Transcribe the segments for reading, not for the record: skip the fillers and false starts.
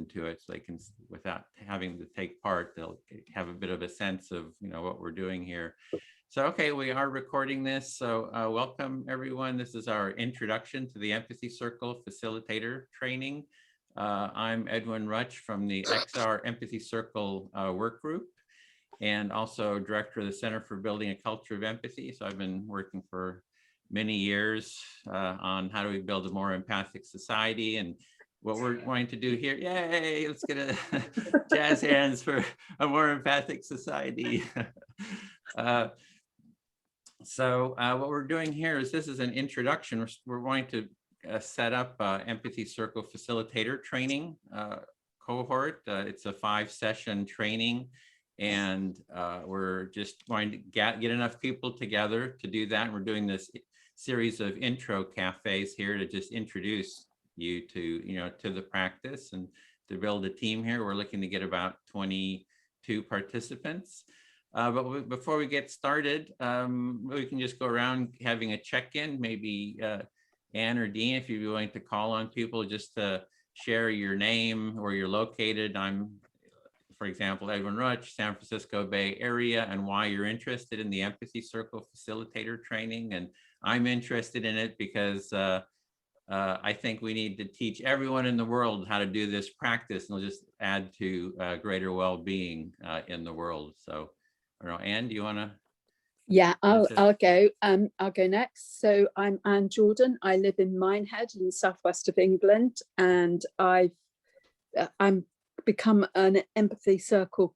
introduction to it, so they can, without having to take part, they'll have a bit of a sense of, you know, what we're doing here. So, okay, we are recording this. So welcome everyone. This is our introduction to the Empathy Circle Facilitator Training. I'm Edwin Rutch from the XR Empathy Circle work group, and also director of the Center for Building a Culture of Empathy. So I've been working for many years on how do we build a more empathic society. And what we're going to do here, yay, let's get a jazz hands for a more empathic society. So what we're doing here is, this is an introduction. We're going to set up Empathy Circle Facilitator Training cohort. It's a 5-session training, and we're just going to get enough people together to do that. And we're doing this series of intro cafes here to just introduce you to, you know, to the practice and to build a team here. We're looking to get about 22 participants. But before we get started, we can just go around having a check-in. Maybe Anne or Dean, if you'd be willing to call on people just to share your name, where you're located. I'm, for example, Edwin Rutch, San Francisco Bay Area, and why you're interested in the Empathy Circle Facilitator Training. And I'm interested in it because I think we need to teach everyone in the world how to do this practice, and it'll just add to greater well-being in the world. So, I don't know, Anne, do you want to? Yeah, I'll go. I'll go next. So I'm Anne Jordan. I live in Minehead in the southwest of England, and I'm become an Empathy Circle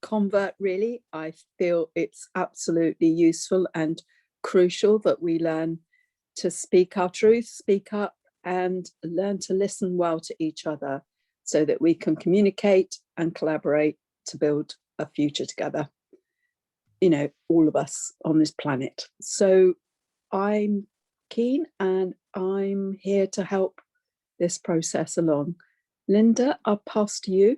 convert. Really, I feel it's absolutely useful and crucial that we learn to speak our truth, speak up, and learn to listen well to each other, so that we can communicate and collaborate to build a future together. You know, all of us on this planet. So I'm keen, and I'm here to help this process along. Linda, I'll pass to you.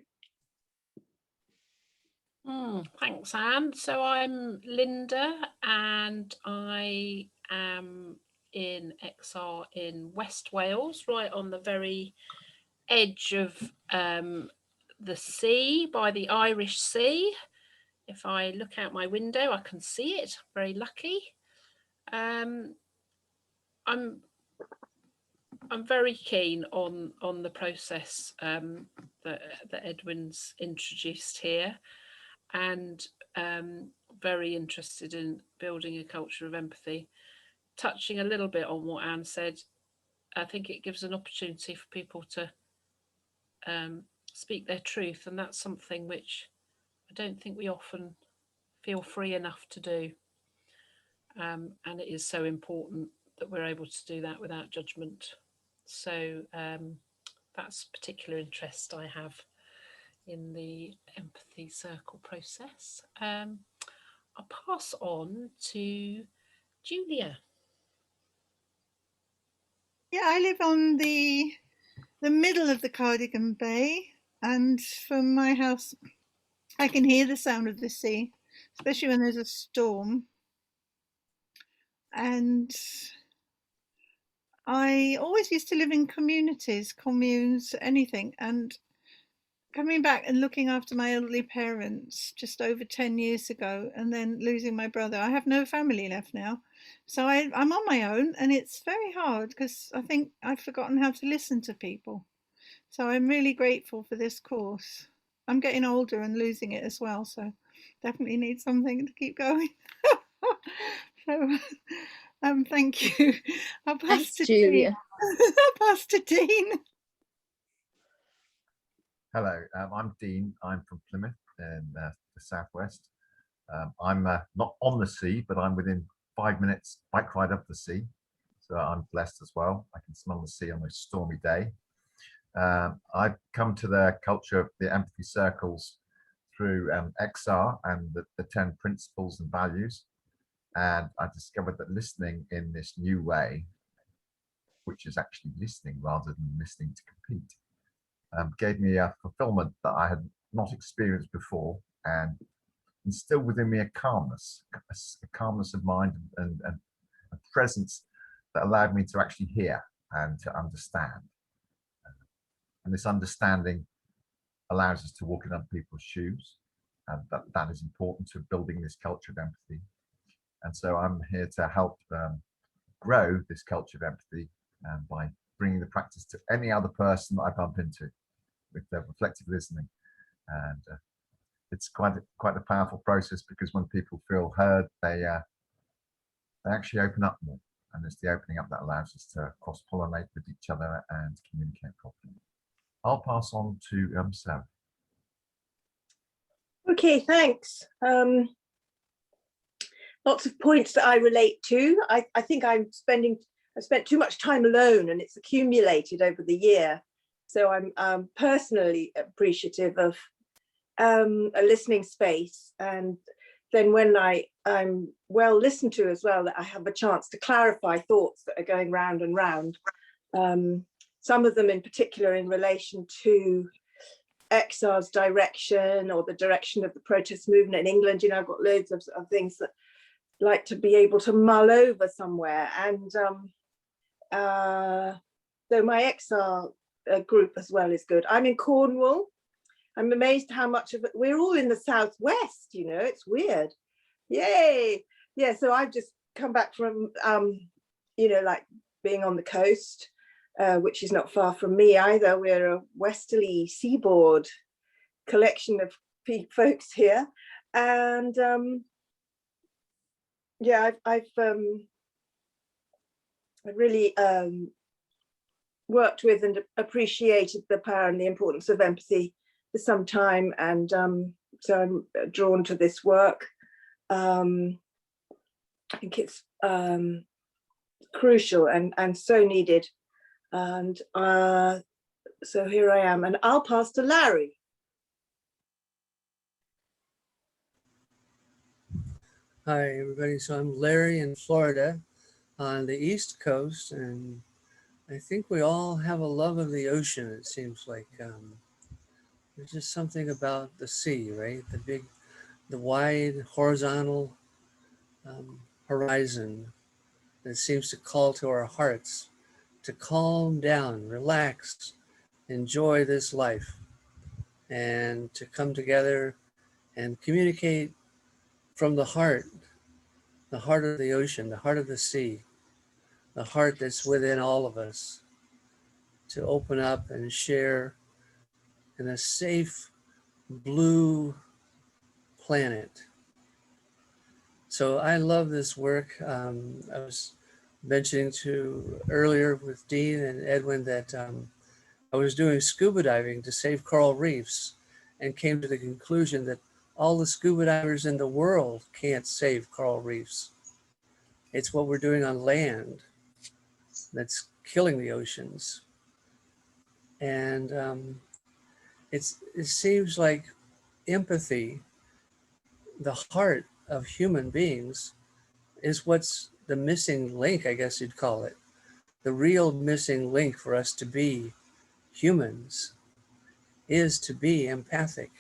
Thanks, Anne. So I'm Linda, and I am in XR in West Wales, right on the very edge of the sea, by the Irish Sea. If I look out my window, I can see it. Very lucky. I'm very keen on the process that Edwin's introduced here, and very interested in building a culture of empathy. Touching a little bit on what Anne said, I think it gives an opportunity for people to speak their truth, and that's something which I don't think we often feel free enough to do, and it is so important that we're able to do that without judgment. So that's a particular interest I have in the Empathy Circle process. I'll pass on to Julia. Yeah, I live on the middle of the Cardigan Bay, and from my house I can hear the sound of the sea, especially when there's a storm. And I always used to live in communities, communes, anything. And coming back and looking after my elderly parents just over 10 years ago, and then losing my brother, I have no family left now. So I'm on my own, and it's very hard because I think I've forgotten how to listen to people. So I'm really grateful for this course. I'm getting older and losing it as well, so definitely need something to keep going. So thank you. I'll pass to Julia. Dean. I'll pass to Dean. Hello, I'm Dean. I'm from Plymouth in the southwest. I'm not on the sea, but I'm within 5 minutes bike ride up the sea. So I'm blessed as well. I can smell the sea on a stormy day. I've come to the culture of the empathy circles through XR and the 10 principles and values. And I discovered that listening in this new way, which is actually listening rather than listening to compete, gave me a fulfillment that I had not experienced before, and instilled within me a calmness of mind and a presence that allowed me to actually hear and to understand. And this understanding allows us to walk in other people's shoes. And that is important to building this culture of empathy. And so I'm here to help grow this culture of empathy by bringing the practice to any other person that I bump into with their reflective listening. And it's quite a powerful process, because when people feel heard, they actually open up more. And it's the opening up that allows us to cross-pollinate with each other and communicate properly. I'll pass on to Sarah. Okay, thanks. Lots of points that I relate to. I think I've spent too much time alone, and it's accumulated over the year. So I'm personally appreciative of a listening space, and then when I'm well listened to as well, that I have a chance to clarify thoughts that are going round and round. Some of them in particular in relation to XR's direction, or the direction of the protest movement in England. You know, I've got loads of things that I'd like to be able to mull over somewhere. And though my XR group as well is good. I'm in Cornwall. I'm amazed how much of it, we're all in the southwest, you know, it's weird. Yay. Yeah, so I've just come back from, you know, like being on the coast, which is not far from me either. We're a westerly seaboard collection of folks here. And yeah, I've really worked with and appreciated the power and the importance of empathy for some time, and so I'm drawn to this work. I think it's crucial and so needed, and so here I am, and I'll pass to Larry. Hi everybody, so I'm Larry in Florida on the East Coast, and I think we all have a love of the ocean. It seems like there's just something about the sea, right? The wide horizontal horizon that seems to call to our hearts to calm down, relax, enjoy this life, and to come together and communicate from the heart of the ocean, the heart of the sea, the heart that's within all of us, to open up and share in a safe blue planet. So I love this work. I was mentioning to earlier with Dean and Edwin that I was doing scuba diving to save coral reefs, and came to the conclusion that all the scuba divers in the world can't save coral reefs. It's what we're doing on land that's killing the oceans. And it seems like empathy, the heart of human beings, is what's the missing link, I guess you'd call it. The real missing link for us to be humans is to be empathic.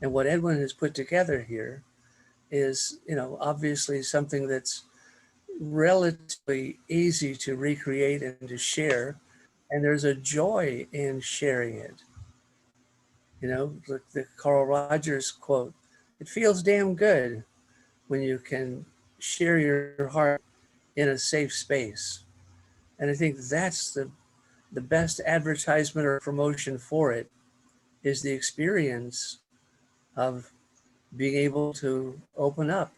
And what Edwin has put together here is, you know, obviously something that's relatively easy to recreate and to share. And there's a joy in sharing it. You know, the Carl Rogers quote, it feels damn good when you can share your heart in a safe space. And I think that's the best advertisement or promotion for it, is the experience of being able to open up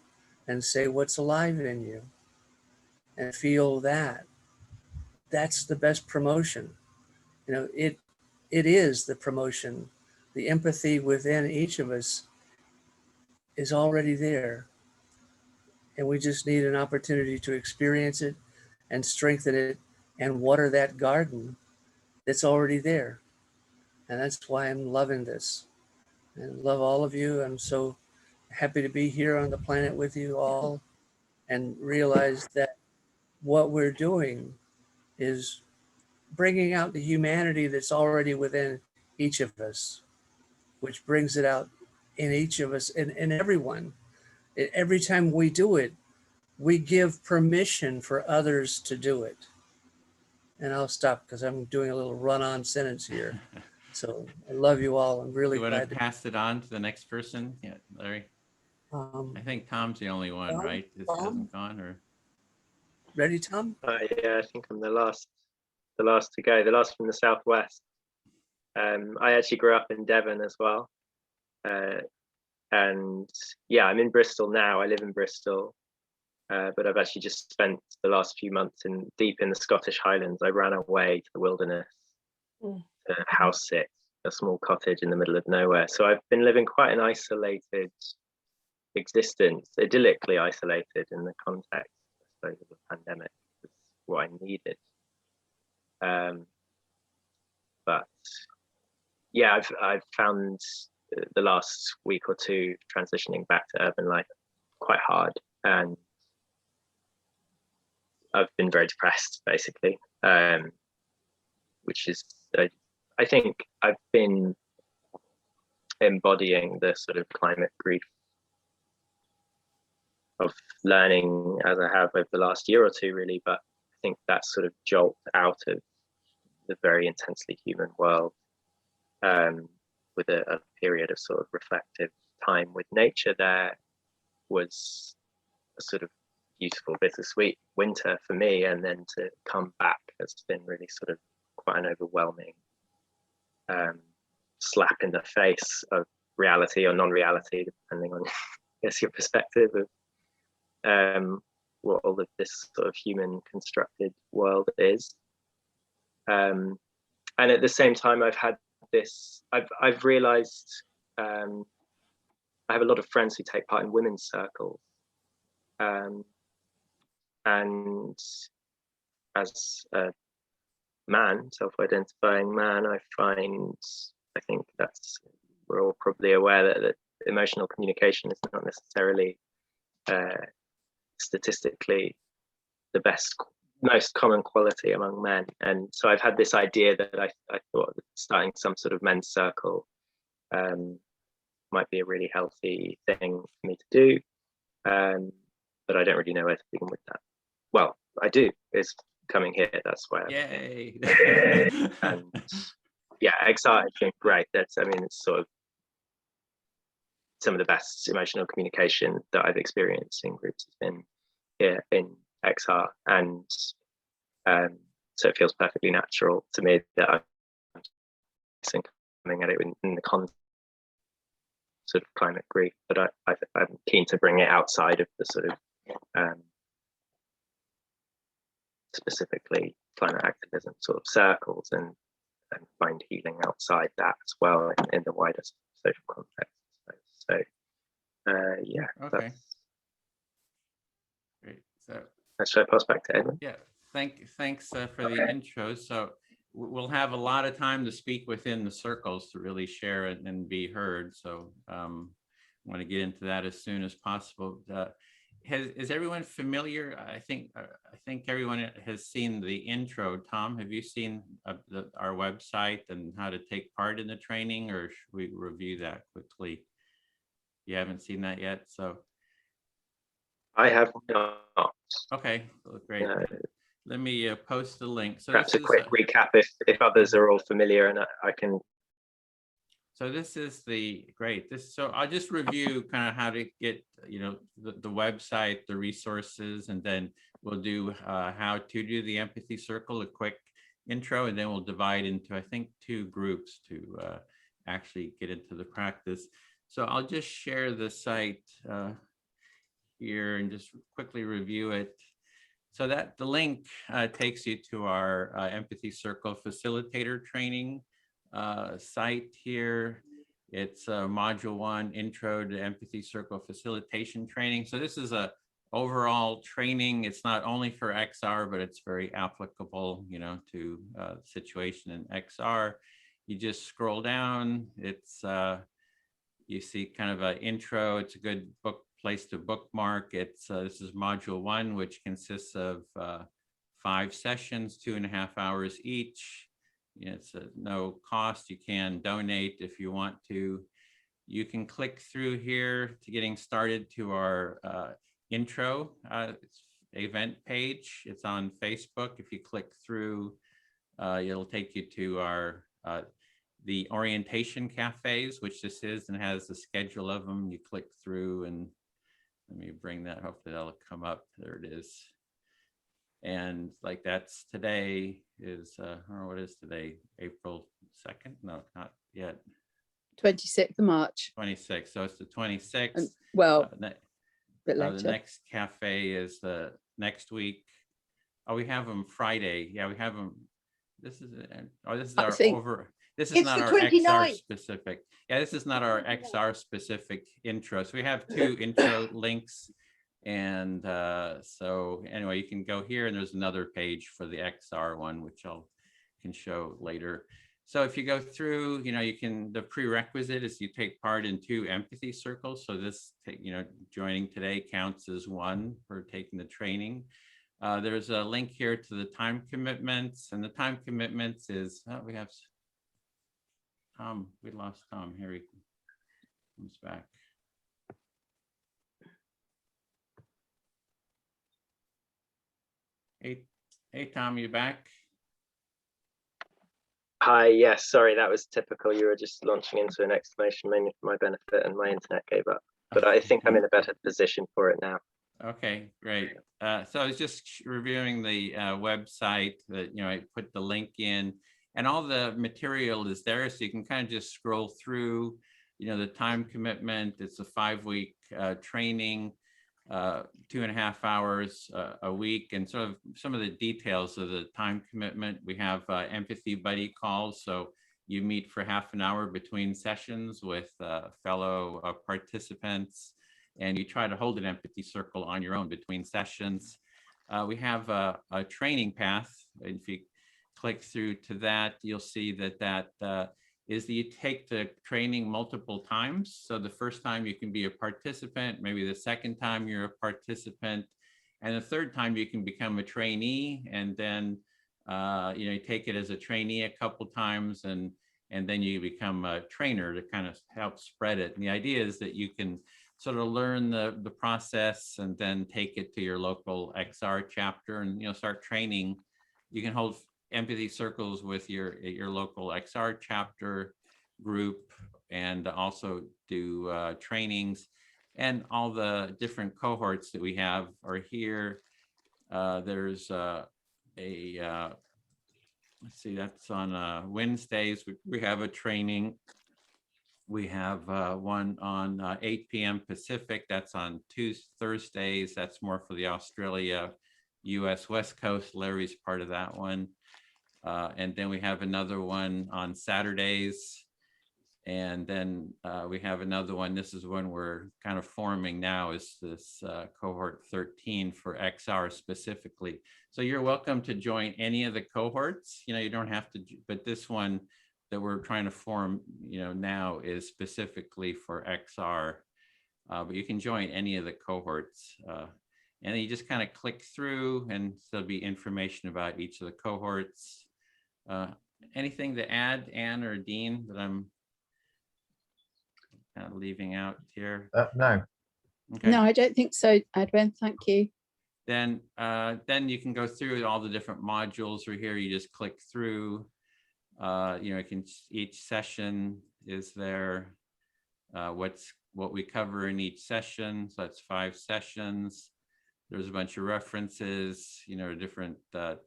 and say what's alive in you and feel that. That's the best promotion. You know, it is the promotion. The empathy within each of us is already there. And we just need an opportunity to experience it and strengthen it and water that garden that's already there. And that's why I'm loving this and love all of you. I'm so happy to be here on the planet with you all, and realize that what we're doing is bringing out the humanity that's already within each of us, which brings it out in each of us and everyone. Every time we do it, we give permission for others to do it. and I'll stop because I'm doing a little run-on sentence here. So I love you all. I'm really You want to glad to. pass it on to the next person? Yeah, Larry. I think Tom's the only one, Tom? right? This Tom? hasn't gone, or Ready, Tom? Yeah, I think I'm the last to go, the last from the Southwest. I actually grew up in Devon as well. And yeah, I'm in Bristol now. I live in Bristol, but I've actually just spent the last few months deep in the Scottish Highlands. I ran away to the wilderness to house sit, a small cottage in the middle of nowhere. So I've been living quite an isolated existence, idyllically isolated in the context, I suppose, of the pandemic. Was what I needed. But yeah, I've found the last week or two transitioning back to urban life quite hard, and I've been very depressed, basically, which is, I think I've been embodying the sort of climate grief of learning as I have over the last year or two, really. But I think that sort of jolt out of the very intensely human world, with a period of sort of reflective time with nature there, was a sort of beautiful, bittersweet winter for me. And then to come back has been really sort of quite an overwhelming slap in the face of reality or non-reality, depending on, I guess, your perspective of what all of this sort of human constructed world is. And at the same time, I've had this, I've realized I have a lot of friends who take part in women's circles. And as a man, self-identifying man, I think we're all probably aware that emotional communication is not necessarily statistically the most common quality among men. And so I've had this idea that I thought that starting some sort of men's circle might be a really healthy thing for me to do, but I don't really know where to begin with that. Well, I do. It's coming here. That's why. yay! And yeah, exciting, great. It's sort of some of the best emotional communication that I've experienced in groups has been here in XR, and so it feels perfectly natural to me that I'm coming at it in the context of climate grief, but I'm keen to bring it outside of the sort of specifically climate activism sort of circles, and find healing outside that as well in the wider social context. So yeah. Okay. Great. So should I pass back to Edwin? yeah, thanks for the intro. So we'll have a lot of time to speak within the circles to really share it and be heard. So I want to get into that as soon as possible. Is everyone familiar? I think everyone has seen the intro. Tom, have you seen our website and how to take part in the training, or should we review that quickly? You haven't seen that yet, so. I have not. Okay, great. Let me post the link. So perhaps a quick recap if others are all familiar, and I can. So this is so I'll just review kind of how to get, the website, the resources, and then we'll do how to do the empathy circle, a quick intro, and then we'll divide into, I think, 2 groups to actually get into the practice. So I'll just share the site here and just quickly review it. So that the link takes you to our Empathy Circle Facilitator Training site here. It's module 1, Intro to Empathy Circle Facilitation Training. So this is a overall training. It's not only for XR, but it's very applicable, to situation in XR. You just scroll down. It's you see kind of an intro. It's a good place to bookmark. It's this is module 1, which consists of 5 sessions, 2.5 hours each. It's no cost. You can donate if you want to. You can click through here to getting started to our intro event page. It's on Facebook. If you click through it'll take you to our the orientation cafes, which this is, and has the schedule of them. You click through, and let me bring that, hopefully that'll come up. There it is. And like that's today is, I don't know what is today, April 2nd? No, not yet. 26th of March. 26th, so it's the 26th. And, well, bit later. The next cafe is the next week. Oh, we have them Friday. Yeah, we have them. This is this is our This is it's not the our 29th. XR specific. Yeah, this is not our XR specific intro. So we have 2 intro links. And so anyway, you can go here, and there's another page for the XR one, which can show later. So if you go through, you can, the prerequisite is you take part in 2 empathy circles. So this, joining today counts as 1 for taking the training. There's a link here to the time commitments, and the time commitments is, we have Tom, we lost Tom, here he comes back. Hey, Tom, you back? Hi, yes, sorry, that was typical. You were just launching into an exclamation mainly for my benefit, and my internet gave up. But I think I'm in a better position for it now. Okay, great. So I was just reviewing the website that, I put the link in, and all the material is there. So you can kind of just scroll through, the time commitment. It's a 5-week training, 2.5 hours a week, and sort of some of the details of the time commitment. We have empathy buddy calls. So you meet for half an hour between sessions with fellow participants, and you try to hold an empathy circle on your own between sessions. We have a training path. If you click through to that, you'll see that is that you take the training multiple times. So the first time you can be a participant, maybe the second time you're a participant, and the third time you can become a trainee, and then you take it as a trainee a couple times, and then you become a trainer to kind of help spread it. And the idea is that you can sort of learn the process and then take it to your local XR chapter and start training. You can hold empathy circles with your local XR chapter group, and also do trainings. And all the different cohorts that we have are here. There's let's see, that's on Wednesdays. We have a training. We have one on 8 p.m. Pacific. That's on Thursdays. That's more for the Australia, US West Coast. Larry's part of that one. And then we have another one on Saturdays. And then we have another one. This is one we're kind of forming now, is this cohort 13 for XR specifically. So you're welcome to join any of the cohorts. You don't have to, but this one that we're trying to form, now is specifically for XR. But you can join any of the cohorts. And then you just kind of click through, and there'll be information about each of the cohorts. Anything to add, Anne or Dean, that I'm kind of leaving out here? No. Okay. No, I don't think so, Edwin. Thank you. Then you can go through all the different modules. Or here, you just click through. Each session is there. What we cover in each session. So that's 5 sessions. There's a bunch of references, different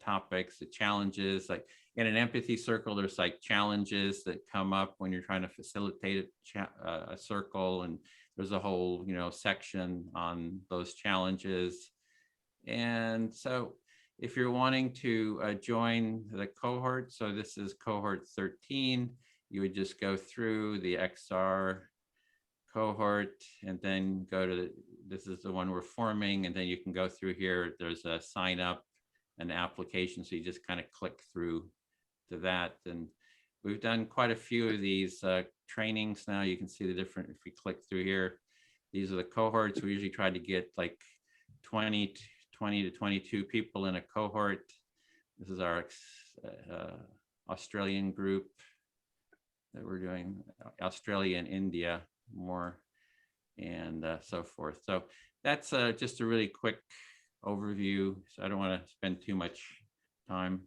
topics, the challenges. Like in an empathy circle, there's like challenges that come up when you're trying to facilitate a circle, and there's a whole, section on those challenges. And so if you're wanting to join the cohort, so this is cohort 13, you would just go through the XR cohort and then go to this is the one we're forming, and then you can go through here. There's a sign up, an application, so you just kind of click through to that. And we've done quite a few of these trainings now. You can see the different, if we click through here, these are the cohorts. We usually try to get like 20 to 22 people in a cohort. This is our Australian group that we're doing, Australia and India more, and so forth. So that's just a really quick overview. So I don't want to spend too much time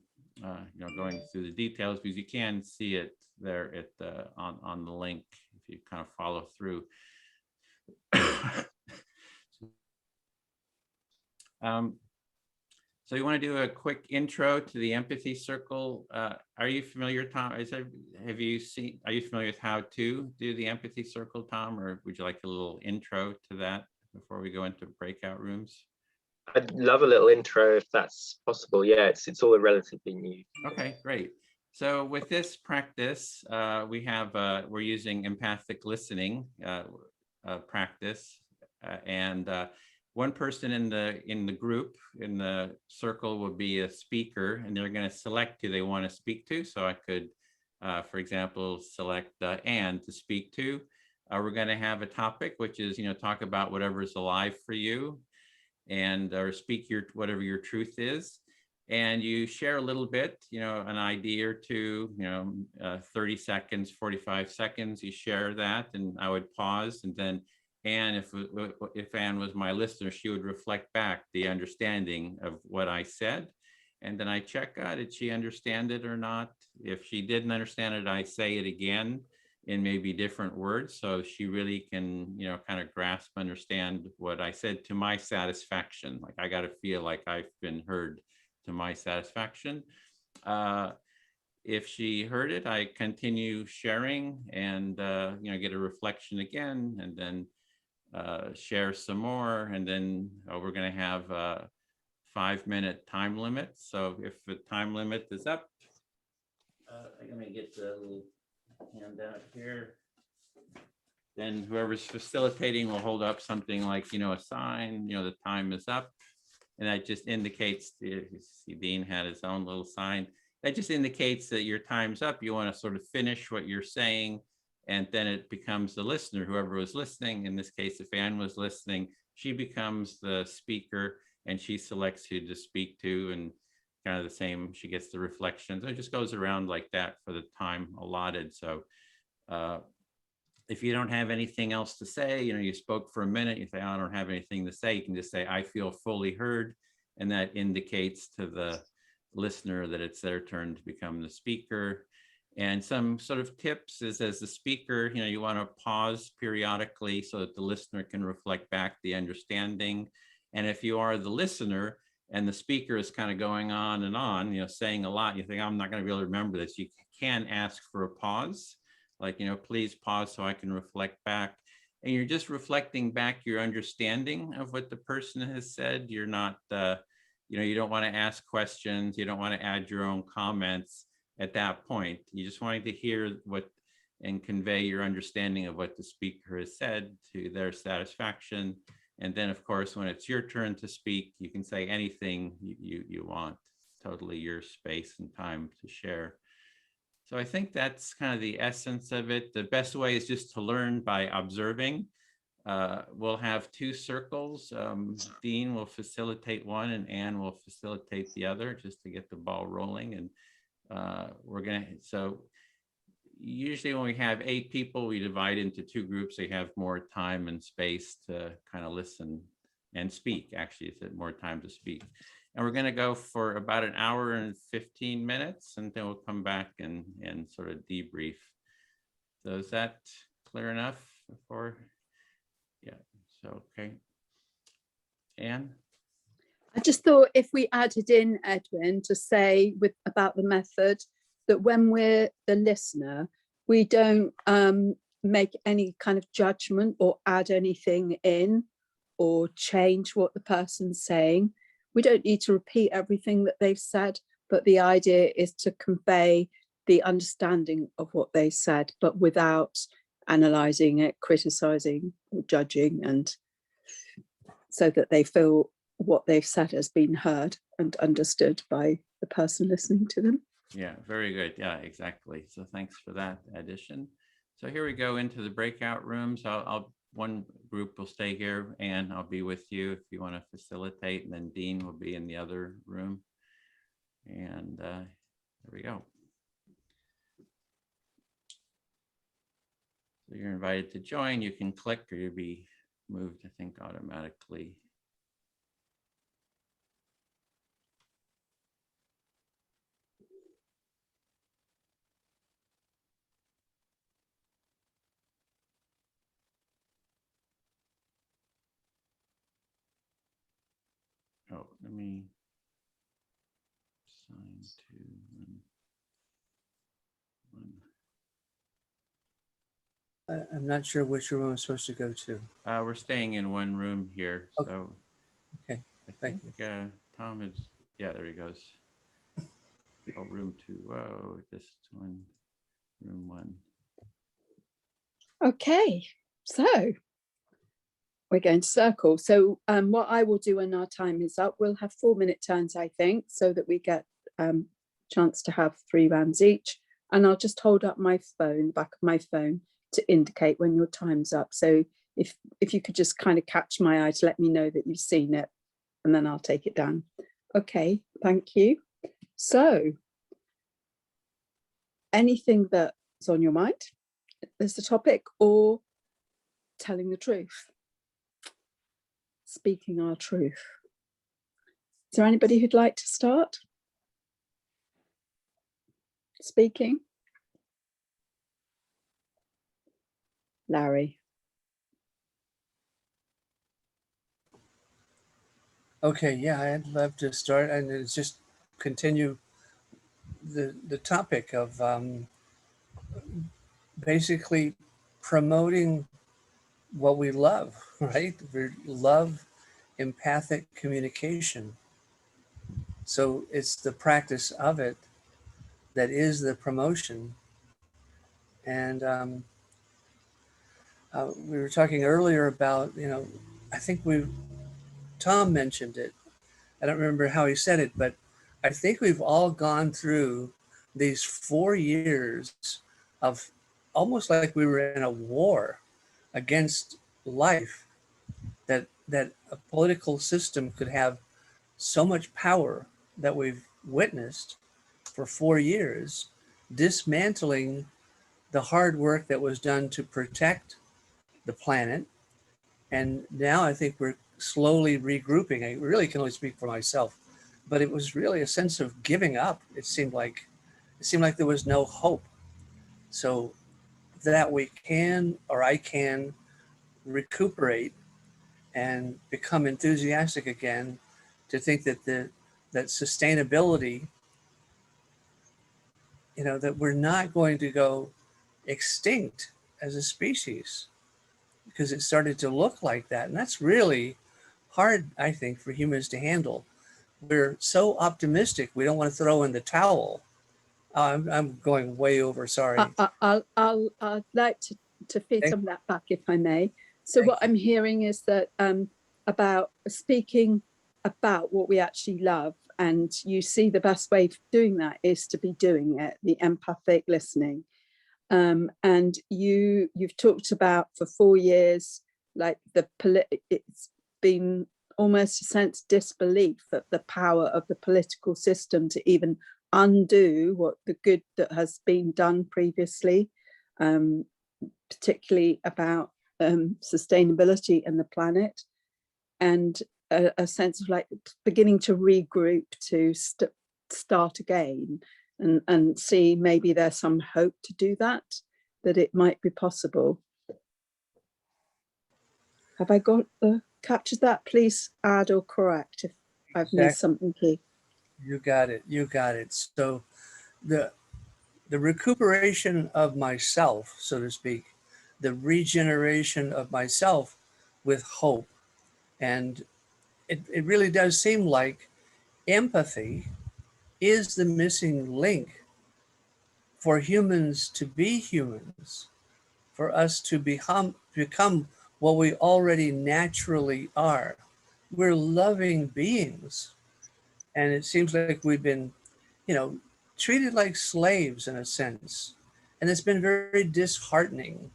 going through the details, because you can see it there at on the link if you kind of follow through. So you want to do a quick intro to the Empathy Circle. Are you familiar, Tom? Are you familiar with how to do the Empathy Circle, Tom, or would you like a little intro to that before we go into breakout rooms? I'd love a little intro if that's possible. Yeah, it's all relatively new. Okay, great. So with this practice, we're using empathic listening practice, and one person in the group, in the circle, will be a speaker, and they're going to select who they want to speak to. So I could, for example, select Anne to speak to. We're going to have a topic, which is, talk about whatever's alive for you, and or speak whatever your truth is. And you share a little bit, an idea or two, 30 seconds, 45 seconds, you share that, and I would pause, and then Anne, if Anne was my listener, she would reflect back the understanding of what I said. And then I check, did she understand it or not? If she didn't understand it, I say it again in maybe different words, so she really can, kind of grasp, understand what I said to my satisfaction. Like, I got to feel like I've been heard to my satisfaction. If she heard it, I continue sharing and, get a reflection again, and then share some more, and then we're going to have a 5-minute time limit. So if the time limit is up, I'm going to get the little handout here. Then whoever's facilitating will hold up something like, a sign, the time is up. And that just indicates, you see Dean had his own little sign. That just indicates that your time's up. You want to sort of finish what you're saying, and then it becomes the listener, whoever was listening. In this case, if Anne was listening, she becomes the speaker, and she selects who to speak to, and kind of the same, she gets the reflections. It just goes around like that for the time allotted. So if you don't have anything else to say, you spoke for a minute, you say, I don't have anything to say, you can just say, I feel fully heard. And that indicates to the listener that it's their turn to become the speaker. And some sort of tips is, as the speaker, you want to pause periodically so that the listener can reflect back the understanding. And if you are the listener and the speaker is kind of going on and on, saying a lot, you think, I'm not going to be able to remember this, you can ask for a pause. Like, please pause so I can reflect back. And you're just reflecting back your understanding of what the person has said. You're not, you don't want to ask questions. You don't want to add your own comments at that point. You just wanted to hear and convey your understanding of what the speaker has said to their satisfaction. And then, of course, when it's your turn to speak, you can say anything you want. It's totally your space and time to share. So I think that's kind of the essence of it. The best way is just to learn by observing. We'll have 2 circles. Dean will facilitate one, and Anne will facilitate the other, just to get the ball rolling. And so usually when we have 8 people, we divide into 2 groups. They have more time and space to kind of listen and speak. Actually, it's more time to speak. And we're going to go for about an hour and 15 minutes, and then we'll come back and sort of debrief. So is that clear enough before? Yeah, so, okay. Anne? I just thought if we added in, Edwin, to say about the method, that when we're the listener, we don't make any kind of judgment or add anything in or change what the person's saying. We don't need to repeat everything that they've said, but the idea is to convey the understanding of what they said, but without analysing it, criticising or judging, and so that they feel what they've said has been heard and understood by the person listening to them. Yeah, very good. Yeah, exactly. So thanks for that addition. So here we go into the breakout rooms. One group will stay here, and I'll be with you if you want to facilitate, and then Dean will be in the other room. And there we go. So you're invited to join. You can click, or you'll be moved, I think, automatically. Oh, let me assign to one. I'm not sure which room I'm supposed to go to. We're staying in one room here, Okay. so Okay, I thank think Tom is, yeah, there he goes. Oh, room 2. Whoa, this one, room 1. Okay, so we're going to circle. So what I will do when our time is up, we'll have 4-minute turns, I think, so that we get chance to have 3 rounds each. And I'll just hold up my phone, back of my phone, to indicate when your time's up. So if you could just kind of catch my eye to let me know that you've seen it, and then I'll take it down. Okay, thank you. So anything that's on your mind is the topic, or telling the truth, speaking our truth. Is there anybody who'd like to start speaking? Larry. Okay, yeah, I'd love to start, and it's just continue the topic of basically promoting what we love, right? We love empathic communication. So it's the practice of it that is the promotion. And we were talking earlier about, I think Tom mentioned it. I don't remember how he said it, but I think we've all gone through these 4 years of almost like we were in a war against life, that a political system could have so much power that we've witnessed for 4 years, dismantling the hard work that was done to protect the planet. And now I think we're slowly regrouping. I really can only speak for myself, but it was really a sense of giving up. It seemed like there was no hope. So that we can, or I can, recuperate and become enthusiastic again, to think that that sustainability, that we're not going to go extinct as a species, because it started to look like that. And that's really hard, I think, for humans to handle. We're so optimistic, we don't want to throw in the towel. I'm going way over, sorry. I'd like to feed some of that back, if I may. So what I'm hearing is that about speaking about what we actually love, and you see the best way of doing that is to be doing it, the empathic listening. And you've talked about for 4 years, like it's been almost a sense of disbelief at the power of the political system to even undo what the good that has been done previously, particularly about sustainability and the planet, and a sense of like beginning to regroup to start again, and see maybe there's some hope to do that it might be possible. Have I got captured that? Please add or correct if I've missed something key. You got it. So the recuperation of myself, so to speak, the regeneration of myself with hope. And it really does seem like empathy is the missing link for humans to be humans, for us to become what we already naturally are. We're loving beings. And it seems like we've been, treated like slaves in a sense. And it's been very disheartening.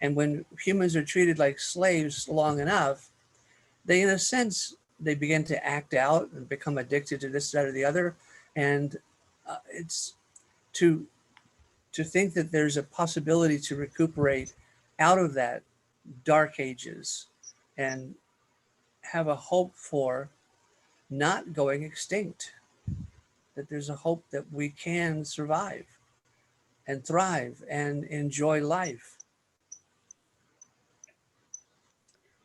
And when humans are treated like slaves long enough, they, in a sense, they begin to act out and become addicted to this, that, or the other. And it's to think that there's a possibility to recuperate out of that dark ages and have a hope for not going extinct, that there's a hope that we can survive and thrive and enjoy life.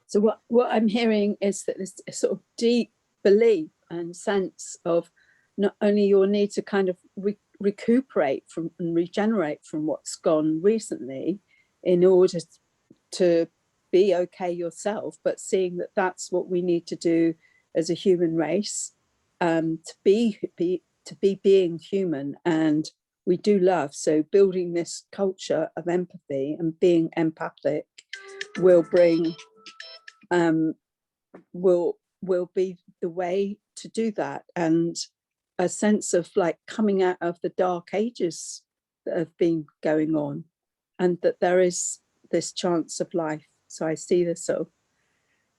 So what I'm hearing is that this sort of deep belief and sense of not only your need to kind of recuperate from and regenerate from what's gone recently in order to be okay yourself, but seeing that that's what we need to do as a human race, to be being human, and we do love. So building this culture of empathy and being empathic will bring will be the way to do that, and a sense of like coming out of the dark ages that have been going on, and that there is this chance of life. So I see this sort of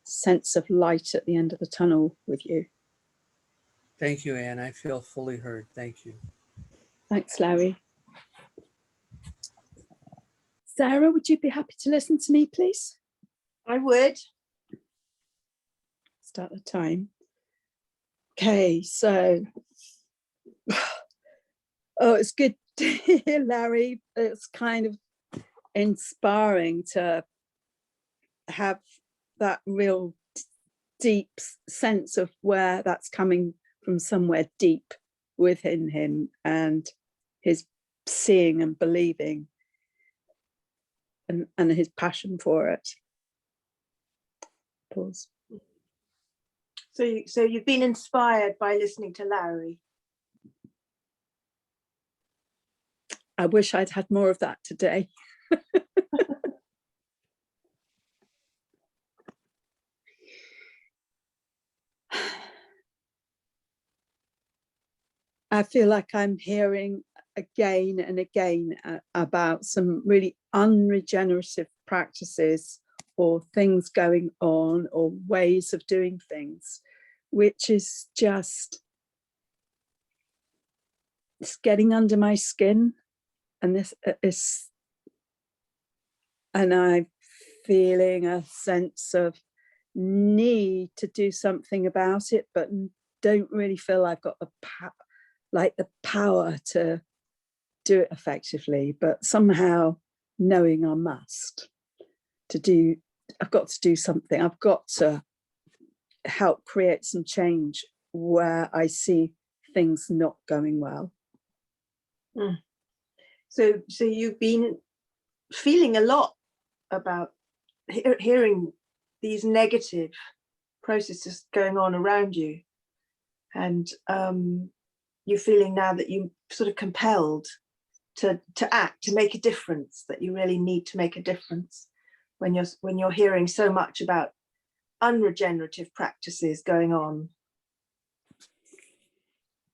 sense of light at the end of the tunnel with you. Thank you, Anne. I feel fully heard. Thank you. Thanks, Larry. Sarah, would you be happy to listen to me, please? I would. Start the time. Okay, so, oh, it's good to hear, Larry. It's kind of inspiring to have that real deep sense of where that's coming from, somewhere deep within him, and his seeing and believing, and his passion for it. Pause. So you've been inspired by listening to Larry. I wish I'd had more of that today. I feel like I'm hearing again and again about some really unregenerative practices or things going on or ways of doing things, which is just, it's getting under my skin. And this is, and I'm feeling a sense of need to do something about it, but don't really feel I've got the power to do it effectively, but somehow knowing I must to do, I've got to do something. I've got to help create some change where I see things not going well. Mm. So you've been feeling a lot about hearing these negative processes going on around you, and you're feeling now that you're sort of compelled to act, to make a difference, that you really need to make a difference when you're hearing so much about unregenerative practices going on.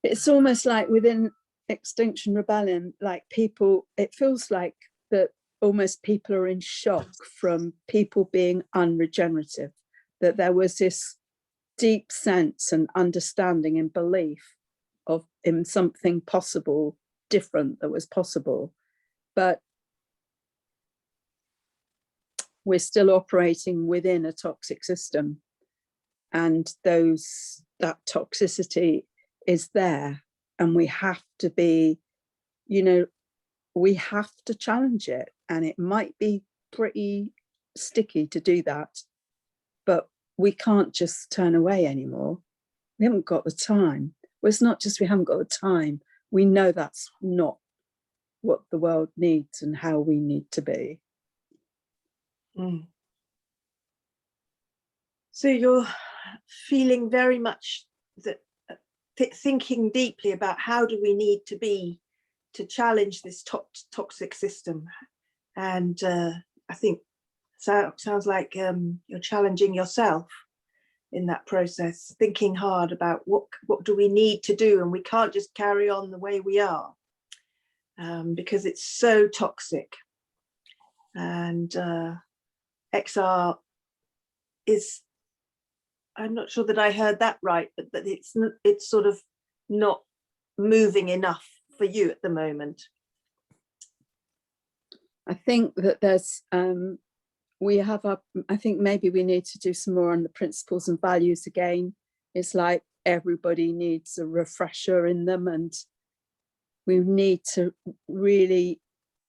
It's almost like within Extinction Rebellion, like people, it feels like that almost people are in shock from people being unregenerative, that there was this deep sense and understanding and belief of in something possible, different, that was possible, but we're still operating within a toxic system, and that toxicity is there, and we have to be, we have to challenge it, and it might be pretty sticky to do that, but we can't just turn away anymore. We haven't got the time. Well, it's not just we haven't got the time, we know that's not what the world needs and how we need to be. Mm. So you're feeling very much that, thinking deeply about how do we need to be to challenge this toxic system, and I think sounds like you're challenging yourself in that process, thinking hard about what do we need to do, and we can't just carry on the way we are, because it's so toxic. And XR is, I'm not sure that I heard that right, but that it's sort of not moving enough for you at the moment. I think that there's I think maybe we need to do some more on the principles and values again. It's like everybody needs a refresher in them, and we need to really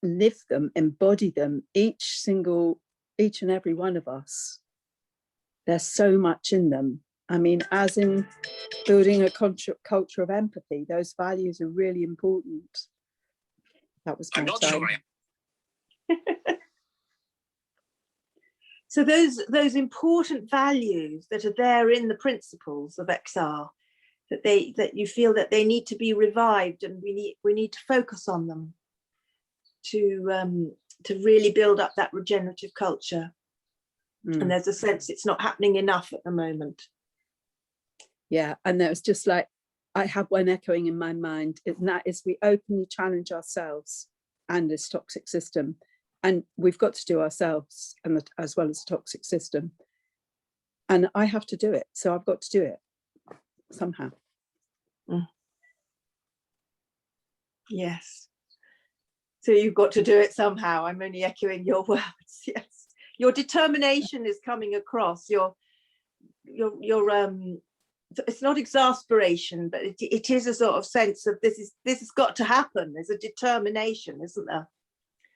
live them, embody them, each and every one of us. There's so much in them, I mean, as in building a culture of empathy, those values are really important. That was my time. So those important values that are there in the principles of XR, that you feel that they need to be revived, and we need to focus on them to really build up that regenerative culture. And there's a sense it's not happening enough at the moment. Yeah, and there was just like, I have one echoing in my mind, and that is we openly challenge ourselves and this toxic system. And we've got to do ourselves and as well as the toxic system. And I have to do it. So I've got to do it somehow. Yes. So you've got to do it somehow. I'm only echoing your words. Yes. Your determination is coming across. Your it's not exasperation, but it is a sort of sense of this has got to happen. There's a determination, isn't there?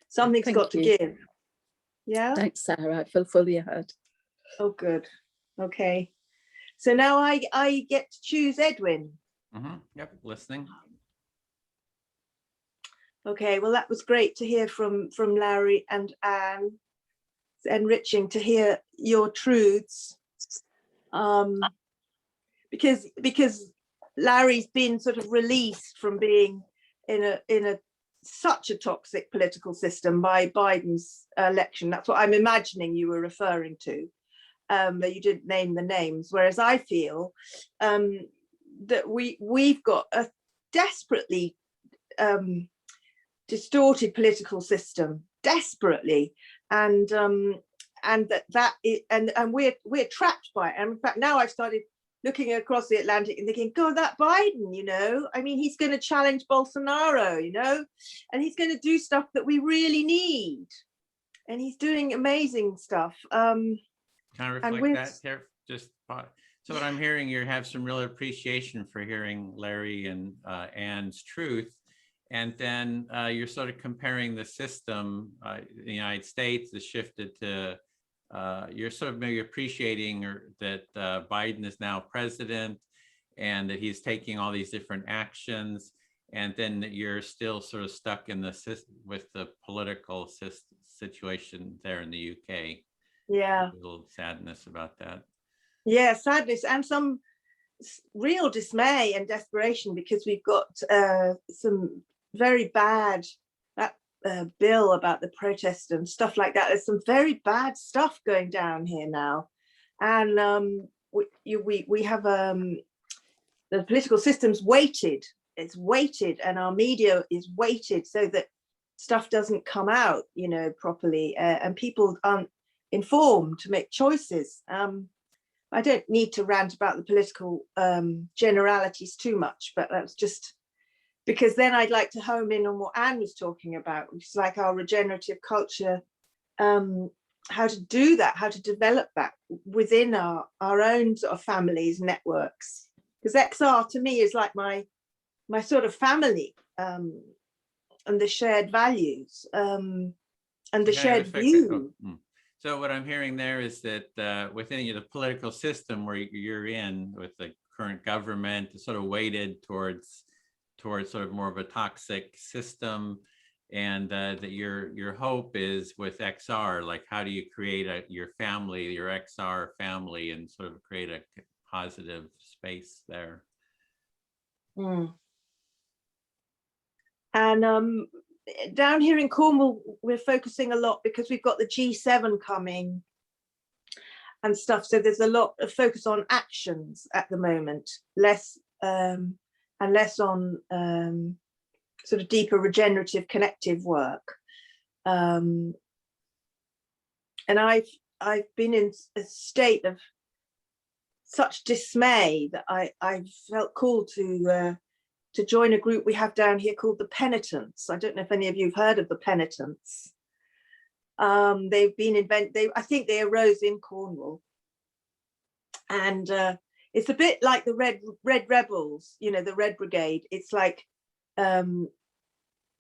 Something's got to give. Yeah. Thanks, Sarah. I feel fully heard. Oh, good. Okay. So now I get to choose Edwin. Yep, listening. Okay. Well, that was great to hear from Larry and Anne. It's enriching to hear your truths. Because Larry's been sort of released from being in such a toxic political system by Biden's election. That's what I'm imagining you were referring to, but you didn't name the names. Whereas I feel that we've got a desperately distorted political system, desperately, and we're trapped by it. And in fact, now I've started looking across the Atlantic and thinking, God, that Biden, I mean, he's going to challenge Bolsonaro, and he's going to do stuff that we really need. And he's doing amazing stuff. Can I reflect that here? So what I'm hearing, you have some real appreciation for hearing Larry and Anne's truth. And then you're sort of comparing the system, the United States has shifted to, you're sort of maybe appreciating that Biden is now president and that he's taking all these different actions, and then that you're still sort of stuck in the system with the political situation there in the UK. Yeah. A little sadness about that. Yeah, sadness and some real dismay and desperation, because we've got some very bad bill about the protest and stuff like that. There's some very bad stuff going down here now, and we have the political system's weighted. It's weighted, and our media is weighted so that stuff doesn't come out, properly, and people aren't informed to make choices. I don't need to rant about the political generalities too much, but that's just because then I'd like to home in on what Anne was talking about, which is like our regenerative culture, how to do that, how to develop that within our own sort of families, networks. Because XR to me is like my sort of family, and the shared values, and the shared view. So what I'm hearing there is that within the political system where you're in with the current government, is sort of weighted towards sort of more of a toxic system, and that your hope is with XR, like how do you create your family, your XR family, and sort of create a positive space there. And down here in Cornwall, we're focusing a lot because we've got the G7 coming and stuff. So there's a lot of focus on actions at the moment, less and less on sort of deeper regenerative connective work. And I've been in a state of such dismay that I felt called to join a group we have down here called the Penitents. I don't know if any of you have heard of the Penitents. They've been I think they arose in Cornwall, and it's a bit like the Red Rebels, the Red Brigade. It's like a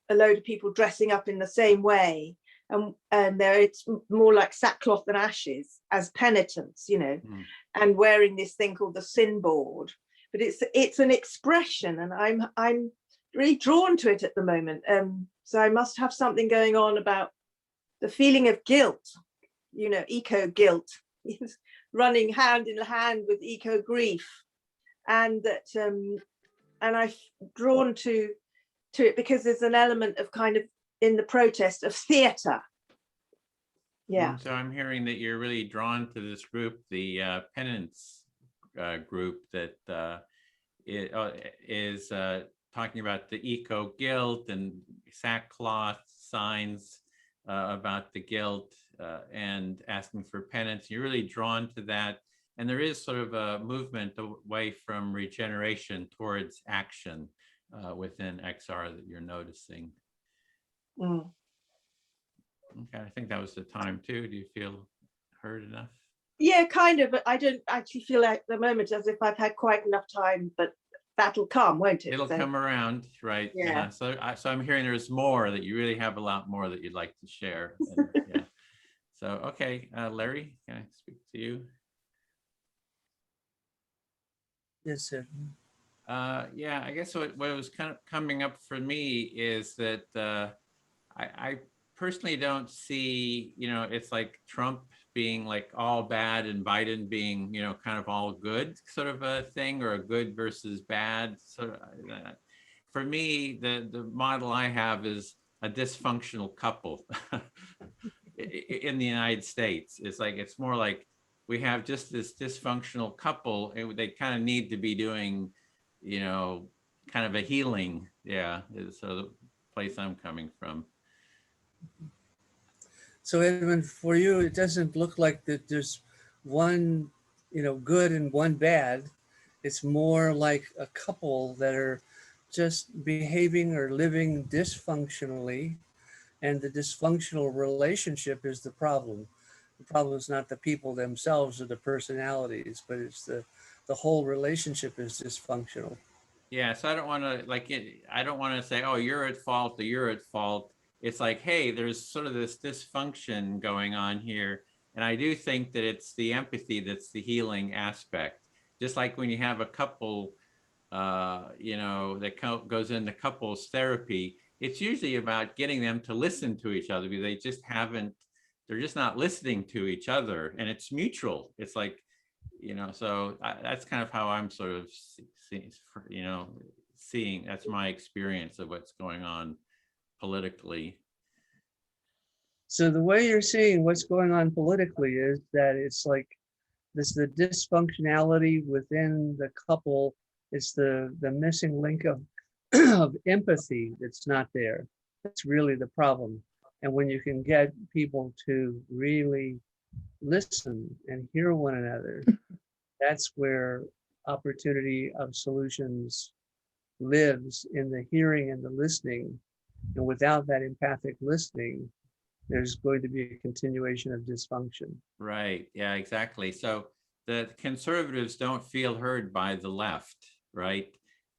load of people dressing up in the same way, and there it's more like sackcloth and ashes as penitence, you know, and wearing this thing called the sin board. But it's an expression, and I'm really drawn to it at the moment. So I must have something going on about the feeling of guilt, you know, eco guilt, running hand in hand with eco grief, and that and I've drawn to it because there's an element of kind of in the protest of theatre. Yeah. So I'm hearing that you're really drawn to this group, the penance group that is talking about the eco guilt and sackcloth signs about the guilt and asking for penance. You're really drawn to that. And there is sort of a movement away from regeneration towards action within XR that you're noticing. Okay, I think that was the time too. Do you feel heard enough? Yeah, kind of, but I don't actually feel like at the moment as if I've had quite enough time, but that'll come, won't it? It'll come around, right? Yeah. So I'm hearing there's more, that you really have a lot more that you'd like to share. And, yeah. So, okay, Larry, can I speak to you? Yes, sir. Yeah, I guess what was kind of coming up for me is that I personally don't see, you know, it's like Trump being like all bad and Biden being, you know, kind of all good sort of a thing, or a good versus bad. So for me, the model I have is a dysfunctional couple in the United States. It's like, it's more like we have just this dysfunctional couple, and they kind of need to be doing, you know, kind of a healing. Yeah, is sort of the place I'm coming from. So Edmund, for you, it doesn't look like that there's one, you know, good and one bad. It's more like a couple that are just behaving or living dysfunctionally, and the dysfunctional relationship is the problem. The problem is not the people themselves or the personalities, but it's the whole relationship is dysfunctional. Yeah, so I don't want to like it. I don't want to say, oh, you're at fault or you're at fault. It's like, hey, there's sort of this dysfunction going on here. And I do think that it's the empathy that's the healing aspect. Just like when you have a couple, you know, that goes into couples therapy, it's usually about getting them to listen to each other, because they just haven't, they're just not listening to each other, and it's mutual. It's like, you know, so that's kind of how I'm sort of you know, seeing, that's my experience of what's going on politically. So the way you're seeing what's going on politically is that it's like this, the dysfunctionality within the couple is the missing link of empathy that's not there. That's really the problem. And when you can get people to really listen and hear one another, that's where opportunity of solutions lives, in the hearing and the listening. And without that empathic listening, there's going to be a continuation of dysfunction. Right. Yeah, exactly. So the conservatives don't feel heard by the left, right?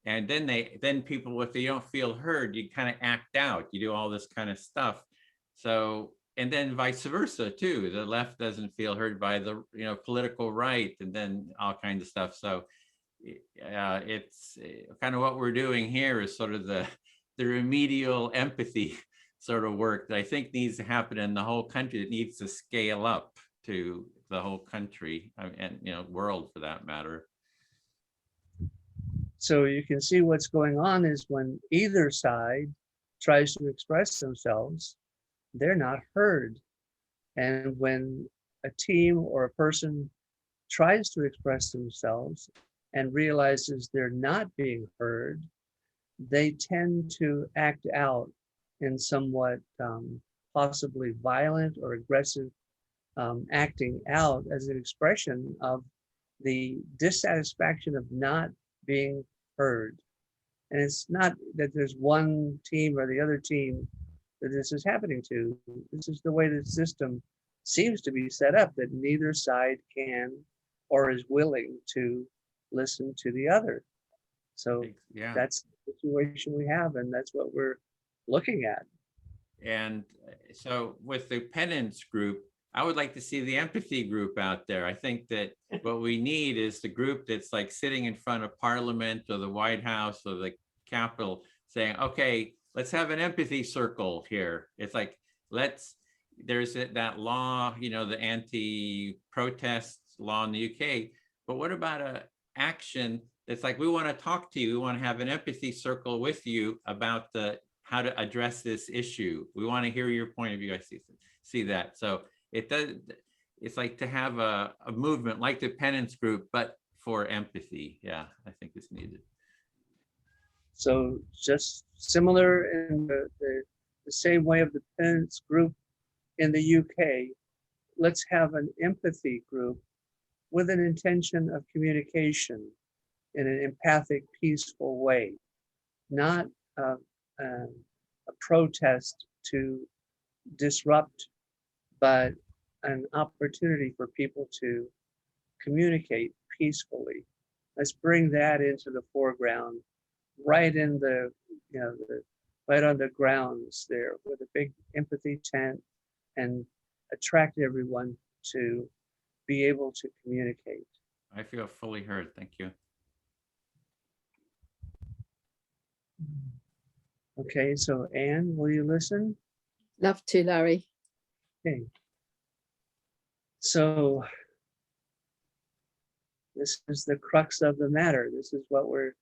And then people, if they don't feel heard, you kind of act out. You do all this kind of stuff. So, and then vice versa too. The left doesn't feel heard by the, you know, political right, and then all kinds of stuff. So it's kind of what we're doing here is sort of the remedial empathy sort of work that I think needs to happen in the whole country. It needs to scale up to the whole country, and, you know, world for that matter. So you can see what's going on is when either side tries to express themselves, they're not heard. And when a team or a person tries to express themselves and realizes they're not being heard, they tend to act out in somewhat possibly violent or aggressive acting out as an expression of the dissatisfaction of not being heard. And it's not that there's one team or the other team that this is happening to. This is the way the system seems to be set up, that neither side can or is willing to listen to the other. So Yeah, that's the situation we have, and that's what we're looking at. And so with the penance group, I would like to see the empathy group out there. I think that what we need is the group that's like sitting in front of Parliament or the White House or the Capitol saying, okay, let's have an empathy circle here. It's like, there's that law, you know, the anti-protest law in the UK, but what about a action that's like, we want to talk to you, we want to have an empathy circle with you about how to address this issue. We want to hear your point of view. I see that. So it's like to have a movement like the penance group, but for empathy. Yeah, I think it's needed. So just similar in the same way of the penance group in the UK, let's have an empathy group with an intention of communication in an empathic, peaceful way, not a protest to disrupt, but an opportunity for people to communicate peacefully. Let's bring that into the foreground, right in the, you know, right on the grounds there with a big empathy tent, and attract everyone to be able to communicate. I feel fully heard. Thank you. Okay, so Anne, will you listen? Love to, Larry. Okay. So this is the crux of the matter. This is what we're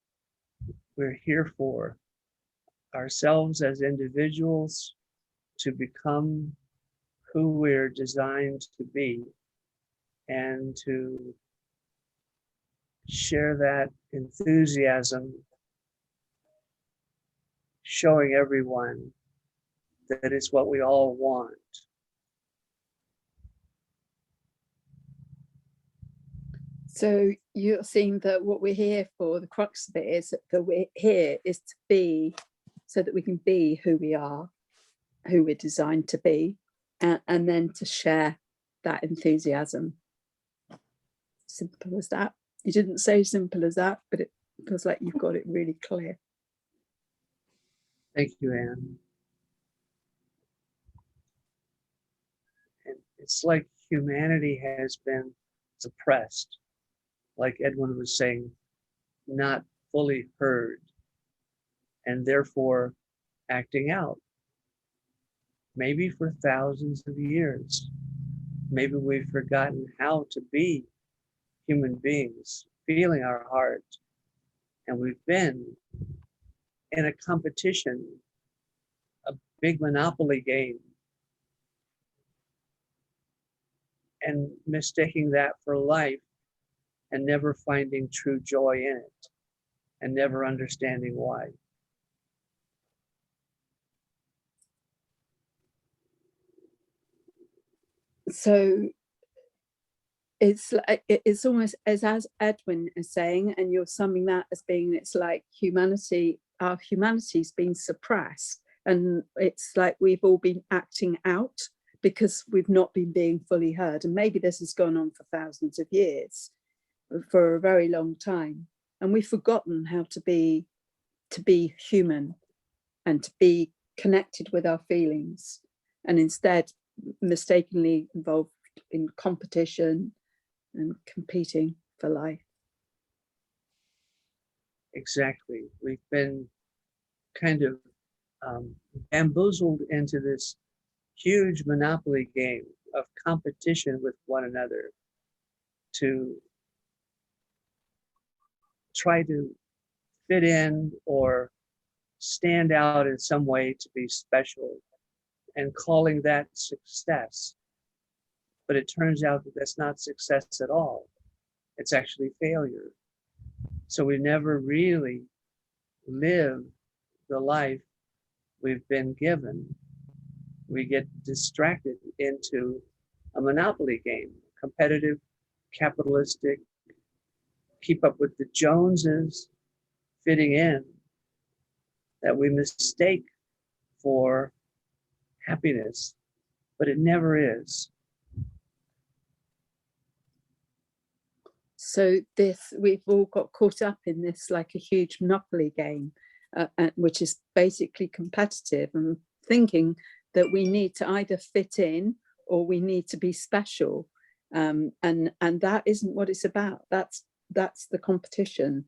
here for. Ourselves as individuals to become who we're designed to be, and to share that enthusiasm, showing everyone that it's what we all want. So you're seeing that what we're here for, the crux of it is that we're here is to be, so that we can be who we are, who we're designed to be, and then to share that enthusiasm. Simple as that. You didn't say simple as that, but it feels like you've got it really clear. Thank you, Anne. And it's like humanity has been suppressed, like Edwin was saying, not fully heard, and therefore acting out. Maybe for thousands of years. Maybe we've forgotten how to be human beings, feeling our heart. And we've been in a competition, a big monopoly game, and mistaking that for life, and never finding true joy in it, and never understanding why. So it's almost as Edwin is saying, and you're summing that as being, it's like humanity, our humanity's been suppressed, and it's like we've all been acting out because we've not been being fully heard. And maybe this has gone on for thousands of years, for a very long time, and we've forgotten how to be human and to be connected with our feelings, and instead mistakenly involved in competition and competing for life. Exactly. We've been kind of bamboozled into this huge monopoly game of competition with one another to try to fit in or stand out in some way to be special, and calling that success. But it turns out that that's not success at all. It's actually failure. So we never really live the life we've been given. We get distracted into a monopoly game, competitive, capitalistic, keep up with the Joneses, fitting in, that we mistake for happiness, but it never is. So we've all got caught up in this like a huge monopoly game, which is basically competitive, and thinking that we need to either fit in or we need to be special. And that isn't what it's about. That's the competition.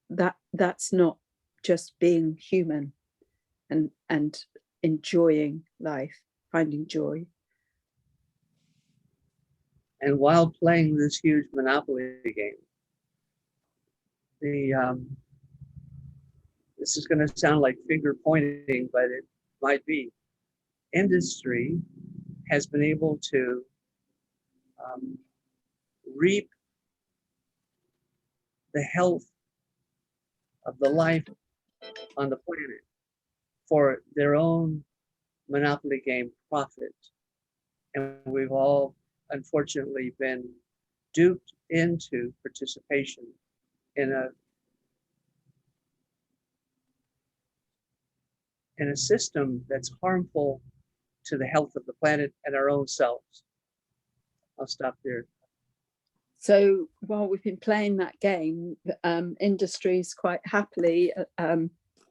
That's not just being human and enjoying life, finding joy. And while playing this huge Monopoly game, this is going to sound like finger pointing, but it might be. Industry has been able to reap the health of the life on the planet for their own Monopoly game profit. And we've all unfortunately been duped into participation in a system that's harmful to the health of the planet and our own selves. I'll stop there. So while we've been playing that game, industries quite happily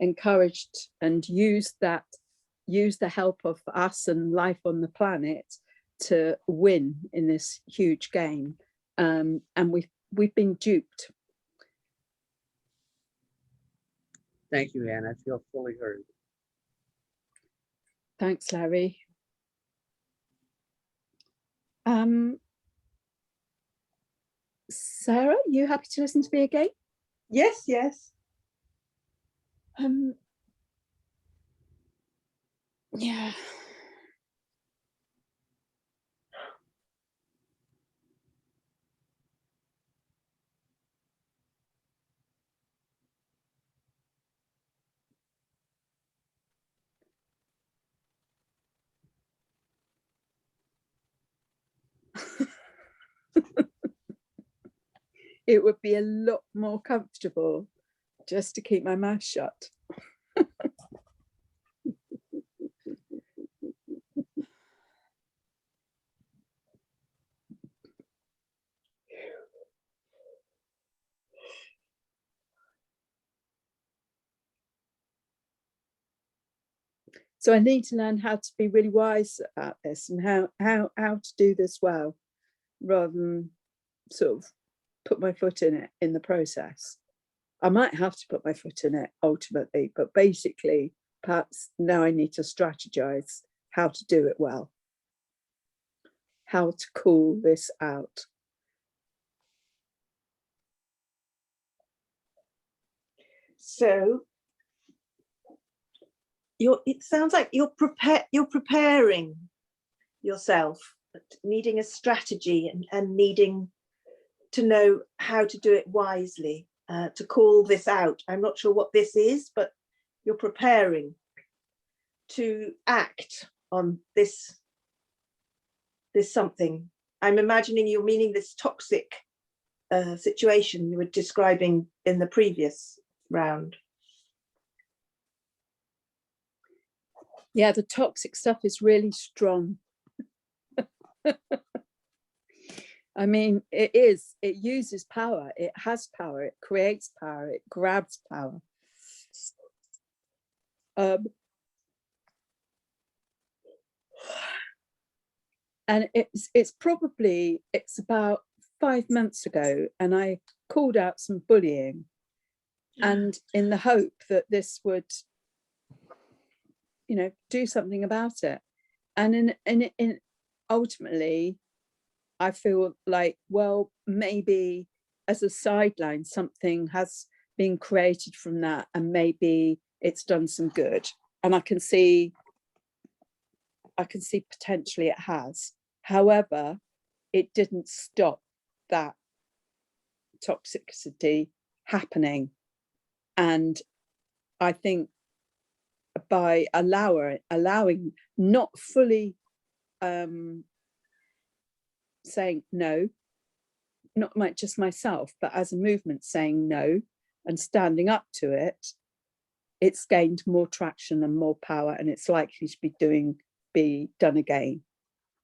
encouraged and used the help of us and life on the planet to win in this huge game, and we've been duped. Thank you, Anne. I feel fully heard. Thanks, Larry. Sarah, you happy to listen to me again? Yes, yes. Yeah. It would be a lot more comfortable just to keep my mouth shut. So I need to learn how to be really wise about this and how to do this well, rather than sort of put my foot in it in the process. I might have to put my foot in it ultimately, but basically, perhaps now I need to strategize how to do it well, how to call this out. So it sounds like you're preparing yourself, needing a strategy and needing to know how to do it wisely, to call this out. I'm not sure what this is, but you're preparing to act on this something. I'm imagining you're meaning this toxic situation you were describing in the previous round. Yeah, the toxic stuff is really strong. I mean, it uses power, it has power, it creates power, it grabs power. And it's about 5 months ago, and I called out some bullying, and in the hope that this would, do something about it. And in ultimately, I feel like, well, maybe as a sideline, something has been created from that, and maybe it's done some good. And I can see potentially it has. However, it didn't stop that toxicity happening. And I think by allowing, not fully saying no, not just myself, but as a movement saying no and standing up to it, it's gained more traction and more power, and it's likely to be done again.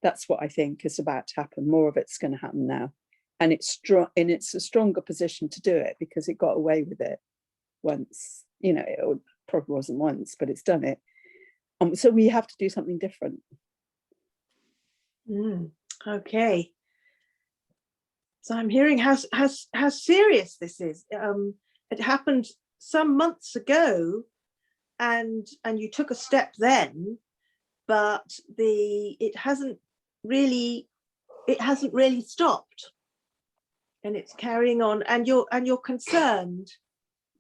That's what I think is about to happen. More of it's going to happen now, and it's strong, and it's a stronger position to do it because it got away with it once. It probably wasn't once, but it's done it. So we have to do something different. Okay. So I'm hearing how serious this is. It happened some months ago, and you took a step then, but it hasn't really stopped, and it's carrying on. And you're concerned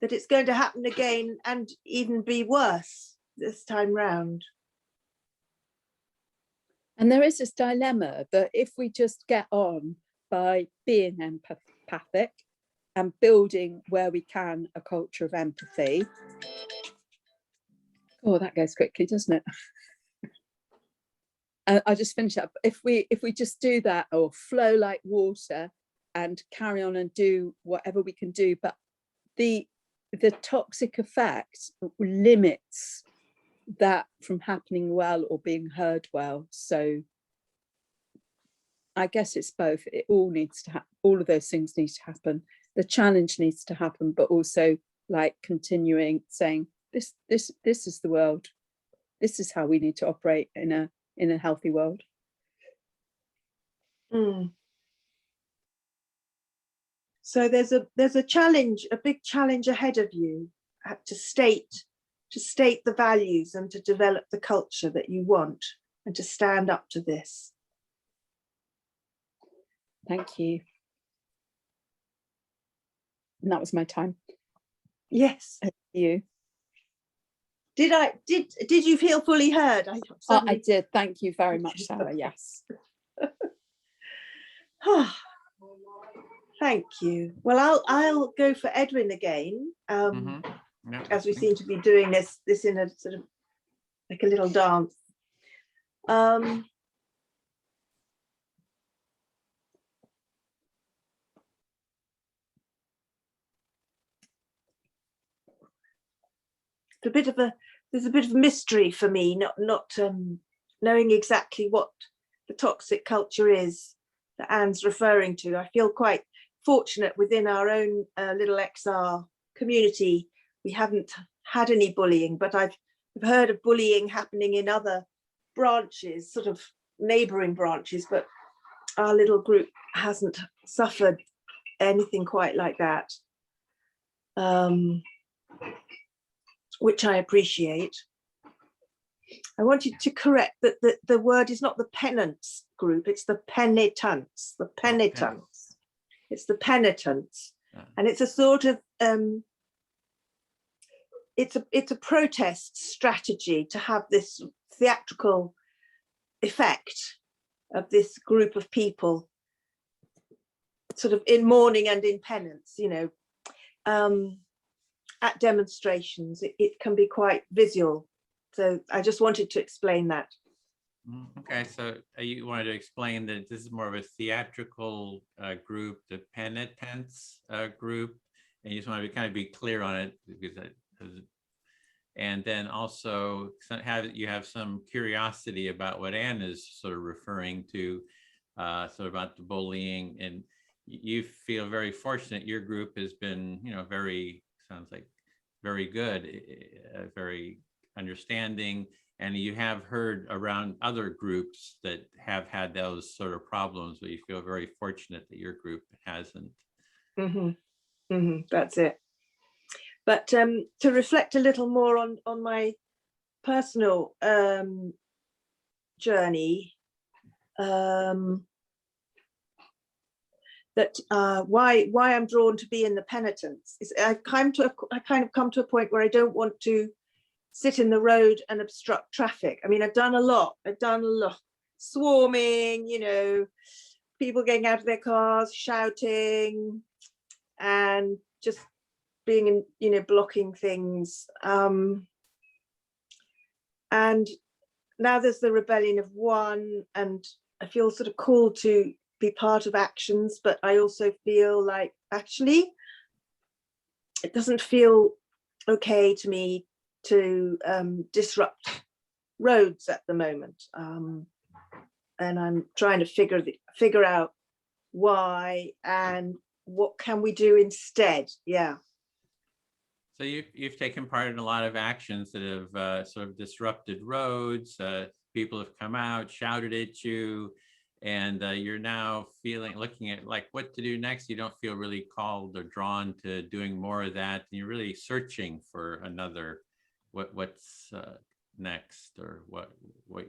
that it's going to happen again and even be worse this time round. And there is this dilemma that if we just get on by being empathic and building where we can a culture of empathy. Oh, that goes quickly, doesn't it? And I just finish up. If we just do that, or flow like water and carry on and do whatever we can do, but the toxic effect limits that from happening well or being heard well. So I guess it's both. It all needs to happen. All of those things need to happen. The challenge needs to happen, but also like continuing saying this is the world. This is how we need to operate in a healthy world. So there's a challenge, a big challenge ahead of you, to state the values and to develop the culture that you want and to stand up to this. Thank you. And that was my time. Yes. Thank you. Did you feel fully heard? I did. Thank you very much, Sarah. Yes. Thank you. Well, I'll go for Edwin again. As we seem to be doing this in a sort of like a little dance. There's a bit of mystery for me, not knowing exactly what the toxic culture is that Anne's referring to. I feel quite fortunate within our own little XR community. We haven't had any bullying, but I've heard of bullying happening in other branches, sort of neighbouring branches, but our little group hasn't suffered anything quite like that. Which I appreciate. I wanted to correct that the word is not the penance group, it's the penitents, It's the penitents. And it's a sort of, it's a protest strategy to have this theatrical effect of this group of people sort of in mourning and in penance, you know. At demonstrations, it can be quite visual. So I just wanted to explain that. Okay, so you wanted to explain that this is more of a theatrical group, the penitents group, and you just want to kind of be clear on it, because and then also you have some curiosity about what Anne is sort of referring to, sort of about the bullying, and you feel very fortunate. Your group has been, you know, sounds like very good, very understanding, and you have heard around other groups that have had those sort of problems, but you feel very fortunate that your group hasn't. That's it. But to reflect a little more on my personal journey, that why I'm drawn to be in the penitents is I kind of come to a point where I don't want to sit in the road and obstruct traffic. I mean, I've done a lot, swarming, you know, people getting out of their cars, shouting, and just being in, you know, blocking things. And now there's the rebellion of one, and I feel sort of called to be part of actions, but I also feel like actually it doesn't feel okay to me to disrupt roads at the moment, and I'm trying to figure out why and what can we do instead. Yeah. So you've taken part in a lot of actions that have sort of disrupted roads. People have come out, shouted at you, and you're now looking at like what to do next. You don't feel really called or drawn to doing more of that. And you're really searching for another, what's next, or what will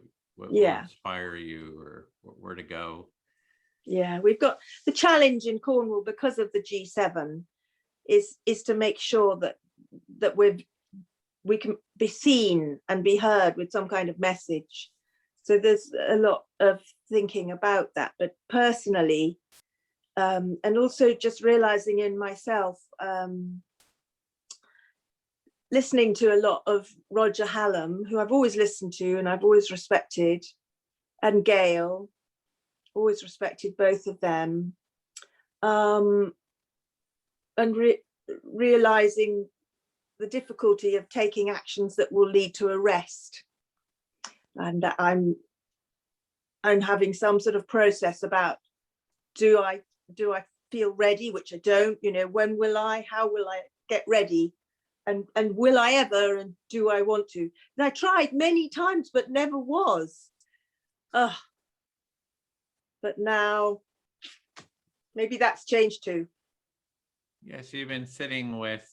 inspire you, or where to go. Yeah, we've got the challenge in Cornwall because of the G7 is to make sure that we can be seen and be heard with some kind of message. So there's a lot of thinking about that, but personally, and also just realizing in myself, listening to a lot of Roger Hallam, who I've always listened to and I've always respected, and Gail, always respected both of them, and realizing the difficulty of taking actions that will lead to arrest. And I'm having some sort of process about, do I feel ready, which I don't, when will I, how will I get ready, and will I ever, and do I want to? And I tried many times but never was. But now maybe that's changed too. Yes, you've been sitting with,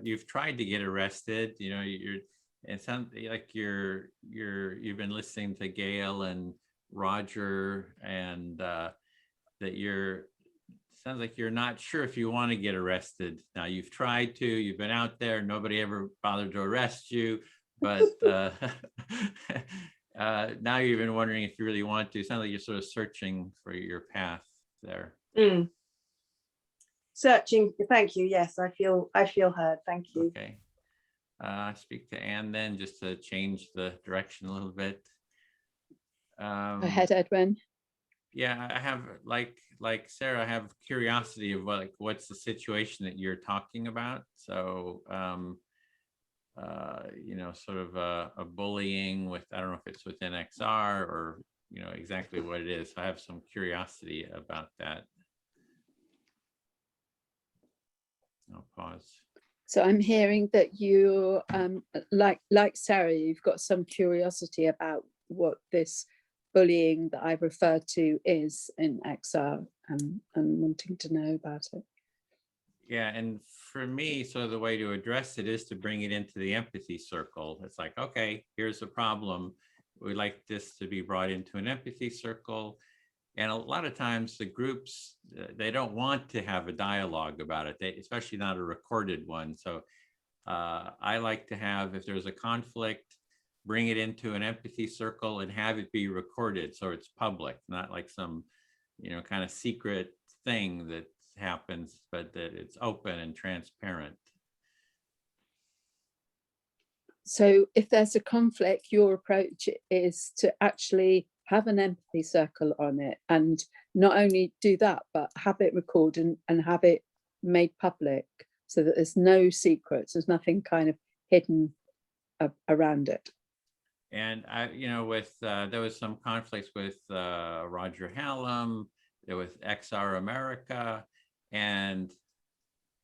you've tried to get arrested, it sounds like you've been listening to Gail and Roger, and that sounds like you're not sure if you want to get arrested. Now you've tried to, you've been out there, nobody ever bothered to arrest you, but now you've been wondering if you really want to. It sounds like you're sort of searching for your path there. Searching. Thank you. Yes, I feel heard. Thank you. Okay. Speak to Anne then, just to change the direction a little bit. Go ahead, Edwin. Yeah, I have like Sarah, I have curiosity of what's the situation that you're talking about. So, sort of a bullying with, I don't know if it's within XR or, exactly what it is. I have some curiosity about that. I'll pause. So I'm hearing that you, like Sarah, you've got some curiosity about what this bullying that I referred to is in XR, and wanting to know about it. Yeah, and for me, so the way to address it is to bring it into the empathy circle. It's like, okay, here's a problem. We'd like this to be brought into an empathy circle. And a lot of times the groups, they don't want to have a dialogue about it, especially not a recorded one. So I like to have, if there's a conflict, bring it into an empathy circle and have it be recorded so it's public, not like some, kind of secret thing that happens, but that it's open and transparent. So if there's a conflict, your approach is to actually have an empathy circle on it, and not only do that, but have it recorded and have it made public so that there's no secrets, there's nothing kind of hidden around it. And there was some conflicts with Roger Hallam, there was XR America, and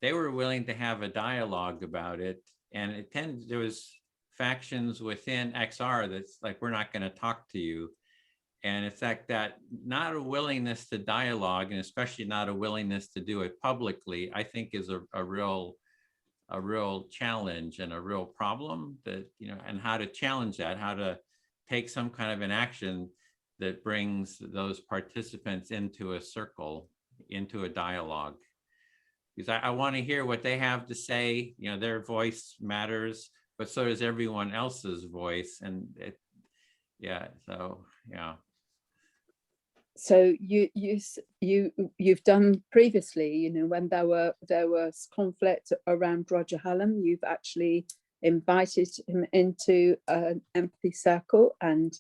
they were willing to have a dialogue about it. And there was factions within XR that's like, we're not going to talk to you. And it's like that, not a willingness to dialogue, and especially not a willingness to do it publicly, I think is a real challenge and a real problem that, and how to challenge that, how to take some kind of an action that brings those participants into a circle, into a dialogue. Because I want to hear what they have to say, their voice matters, but so does everyone else's voice. And So you've done previously, when there was conflict around Roger Hallam, you've actually invited him into an empathy circle and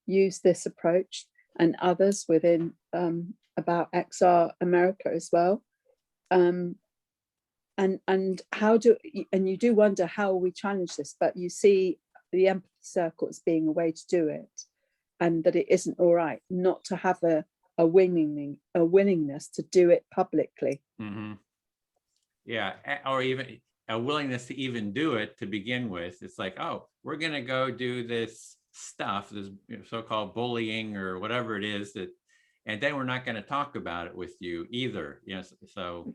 used this approach, and others within about XR America as well. And you do wonder how we challenge this, but you see the empathy circle as being a way to do it. And that it isn't all right not to have a willingness to do it publicly. Mm-hmm. Yeah, or even a willingness to even do it to begin with. It's like, oh, we're going to go do this stuff, this so-called bullying or whatever it is that, and then we're not going to talk about it with you either. So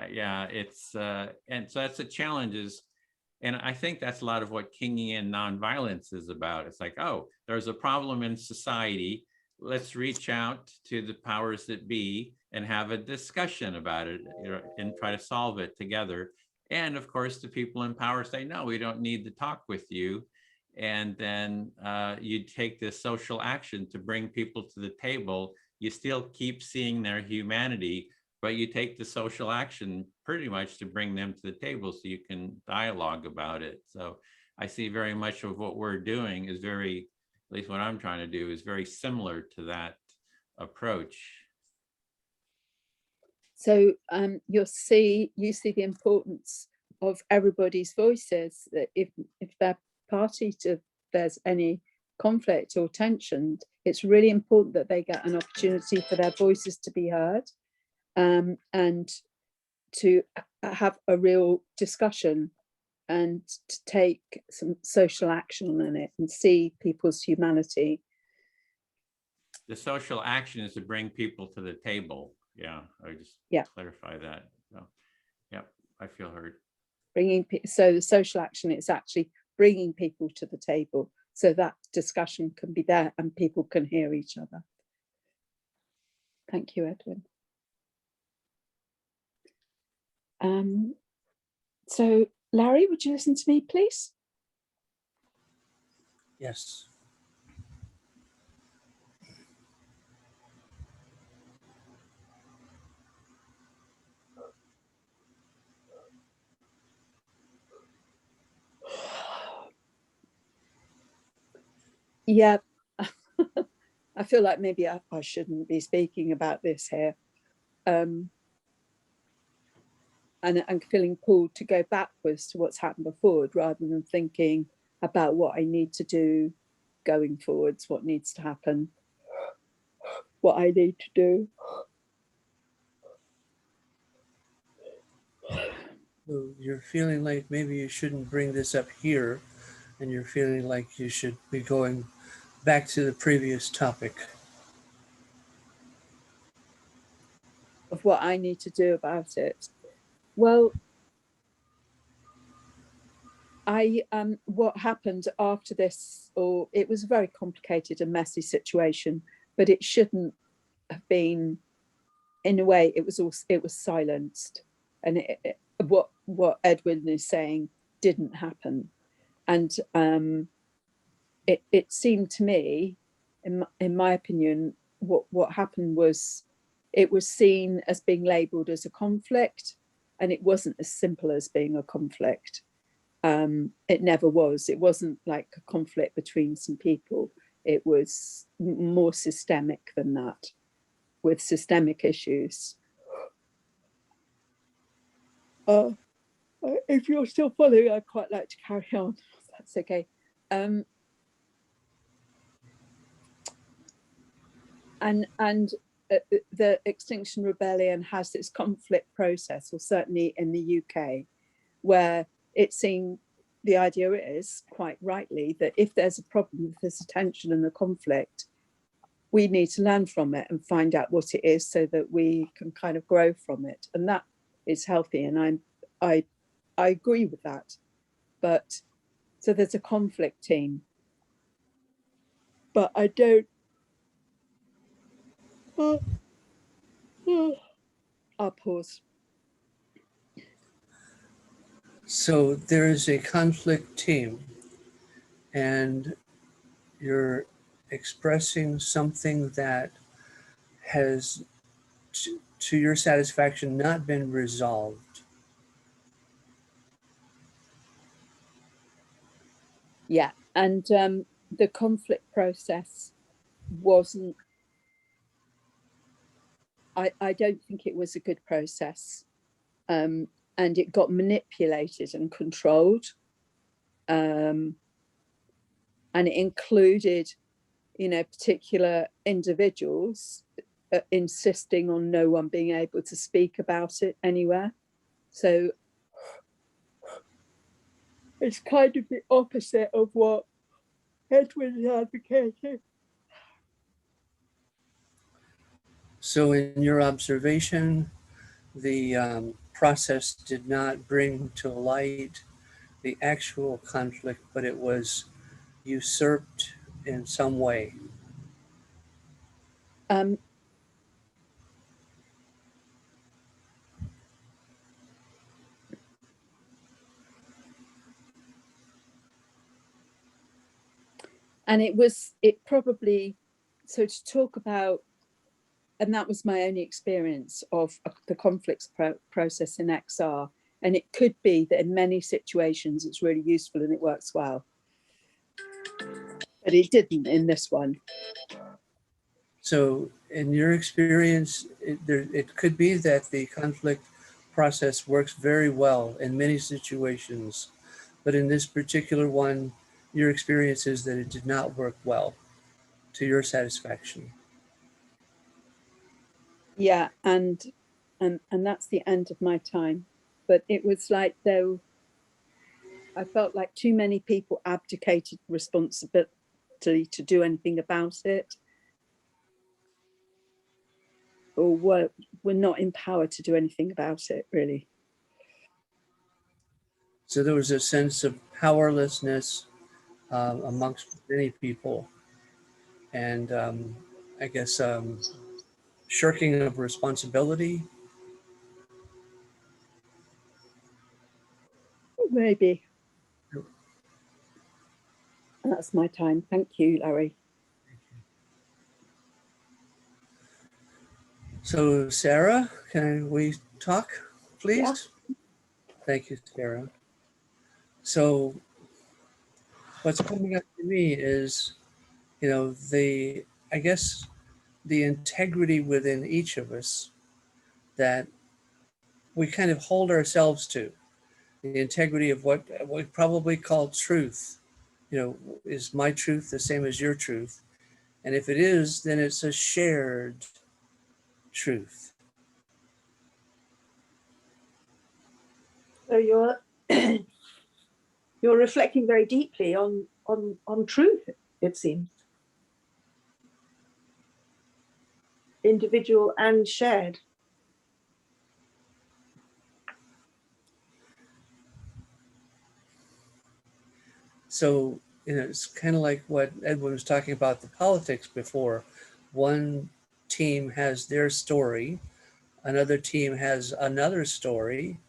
yeah, it's and so that's a challenge is, and I think that's a lot of what Kingian nonviolence is about. It's like, oh, there's a problem in society. Let's reach out to the powers that be and have a discussion about it, and try to solve it together. And of course, the people in power say, no, we don't need to talk with you. And then you take this social action to bring people to the table. You still keep seeing their humanity, but you take the social action pretty much to bring them to the table so you can dialogue about it. So I see very much of what we're doing is very, at least what I'm trying to do, is very similar to that approach. So you see the importance of everybody's voices, that if they're party to, there's any conflict or tension, it's really important that they get an opportunity for their voices to be heard, and to have a real discussion and to take some social action on it and see people's humanity. The social action is to bring people to the table. Yeah, I just clarify that. So, yeah, I feel heard. So the social action is actually bringing people to the table so that discussion can be there and people can hear each other. Thank you, Edwin. So Larry, would you listen to me, please? Yes. Yeah, I feel like maybe I shouldn't be speaking about this here. And I'm feeling pulled to go backwards to what's happened before rather than thinking about what I need to do going forwards, what needs to happen, what I need to do. So you're feeling like maybe you shouldn't bring this up here, and you're feeling like you should be going back to the previous topic. Of what I need to do about it. Well, what happened after this, or it was a very complicated and messy situation, but it shouldn't have been. In a way, it was silenced, and what Edwin is saying didn't happen, and it seemed to me, in my opinion, what happened was it was seen as being labelled as a conflict, and it wasn't as simple as being a conflict. It never was. It wasn't like a conflict between some people. It was more systemic than that, with systemic issues. If you're still following, I'd quite like to carry on. That's okay. The Extinction Rebellion has this conflict process, or certainly in the UK, where it's seen, the idea is quite rightly that if there's a problem, if there's a tension and a conflict, we need to learn from it and find out what it is so that we can kind of grow from it. And that is healthy. And I agree with that. But so there's a conflict team, but I don't, I'll pause. So there is a conflict team, and you're expressing something that has, to your satisfaction, not been resolved. Yeah, and the conflict process wasn't, I don't think it was a good process, and it got manipulated and controlled, and it included, particular individuals insisting on no one being able to speak about it anywhere. So It's kind of the opposite of what Edwin is advocating. So in your observation, the process did not bring to light the actual conflict, but it was usurped in some way. Um, and it probably, so to talk about, and that was my only experience of the conflicts process in XR. And it could be that in many situations it's really useful and it works well. But it didn't in this one. So in your experience, it could be that the conflict process works very well in many situations, but in this particular one, your experience is that it did not work well to your satisfaction. Yeah, and that's the end of my time. But it was like though I felt like too many people abdicated responsibility to do anything about it, or were not empowered to do anything about it, really. So there was a sense of powerlessness amongst many people, and I guess shirking of responsibility. Maybe. And that's my time. Thank you, Larry. So Sarah, can we talk, please? Yeah. Thank you, Sarah. So what's coming up for me is, I guess the integrity within each of us that we kind of hold ourselves to, the integrity of what we probably call truth. Is my truth the same as your truth? And if it is, then it's a shared truth. So you're you're reflecting very deeply on truth, it seems. Individual and shared. So, it's kind of like what Edwin was talking about, the politics before. One team has their story, another team has another story,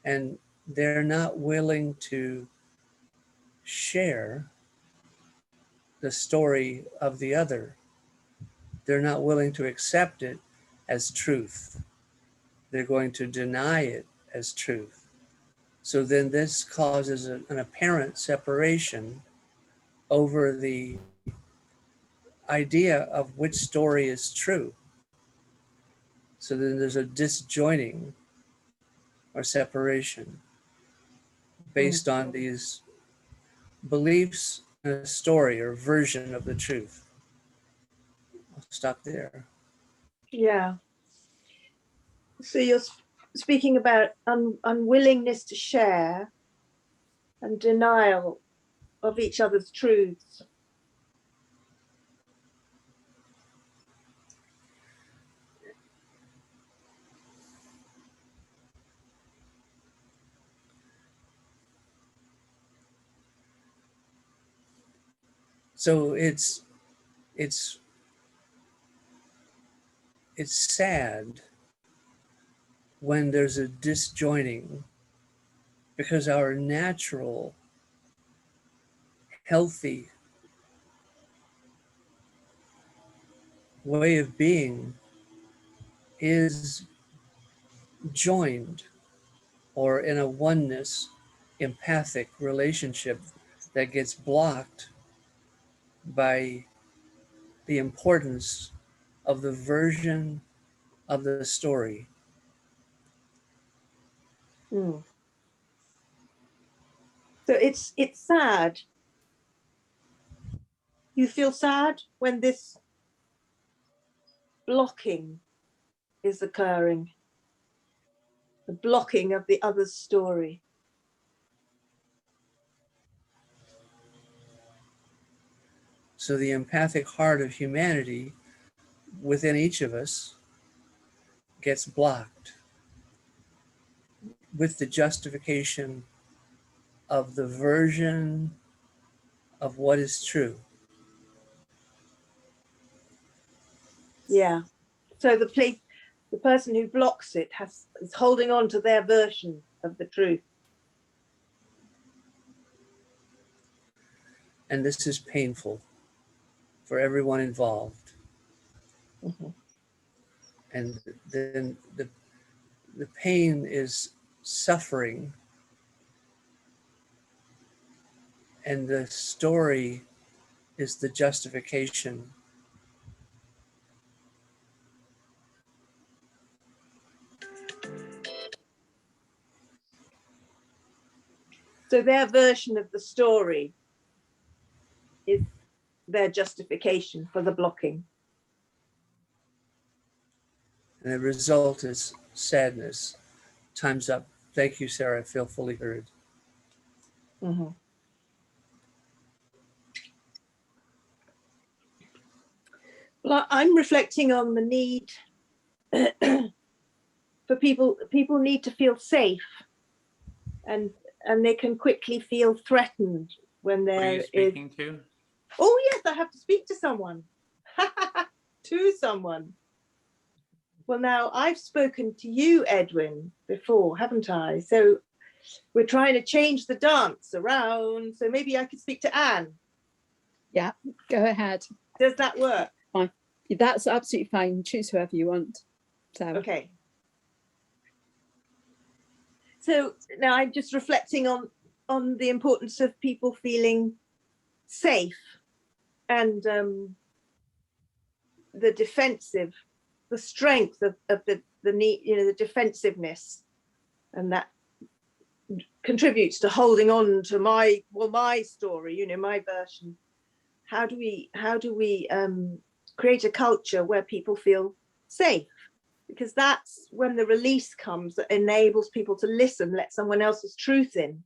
and they're not willing to share the story of the other. They're not willing to accept it as truth. They're going to deny it as truth. So then this causes an apparent separation over the idea of which story is true. So then there's a disjoining or separation based on these beliefs in a story or version of the truth. I'll stop there. Yeah. So you're speaking about unwillingness to share and denial of each other's truths. So it's sad when there's a disjoining, because our natural, healthy way of being is joined or in a oneness, empathic relationship that gets blocked by the importance of the version of the story. So it's sad. You feel sad when this blocking is occurring, the blocking of the other's story. So the empathic heart of humanity within each of us gets blocked with the justification of the version of what is true. Yeah. So the person who blocks it is holding on to their version of the truth. And this is painful for everyone involved. Mhm. And then the pain is suffering, and the story is the justification. So their version of the story is their justification for the blocking. And the result is sadness. Time's up. Thank you, Sarah. I feel fully heard. Mhm. Well, I'm reflecting on the need for people need to feel safe, and they can quickly feel threatened when Who are there you is. speaking to? Oh yes, I have to speak to someone. To someone. Well, now I've spoken to you, Edwin, before, haven't I? So we're trying to change the dance around. So maybe I could speak to Anne. Yeah, go ahead. Does that work? Fine. That's absolutely fine. Choose whoever you want. So Okay. So now I'm just reflecting on the importance of people feeling safe, and the defensive, the strength of the need, the defensiveness, and that contributes to holding on to my story, my version. How do we create a culture where people feel safe? Because that's when the release comes that enables people to listen, let someone else's truth in.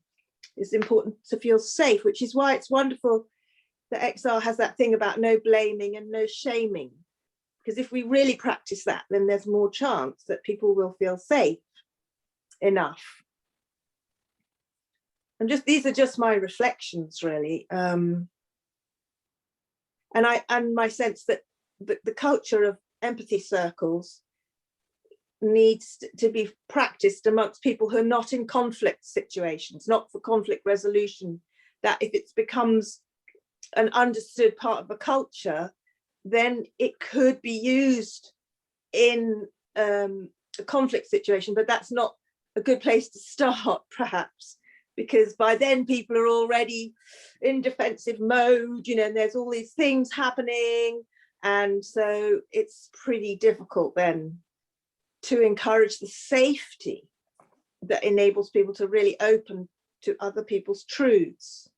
It's important to feel safe, which is why it's wonderful that XR has that thing about no blaming and no shaming. Because if we really practice that, then there's more chance that people will feel safe enough. And these are just my reflections, really. And my sense that the culture of empathy circles needs to be practiced amongst people who are not in conflict situations, not for conflict resolution, that if it becomes an understood part of a culture, then it could be used in a conflict situation, but that's not a good place to start, perhaps, because by then people are already in defensive mode, and there's all these things happening, and so it's pretty difficult then to encourage the safety that enables people to really open to other people's truths.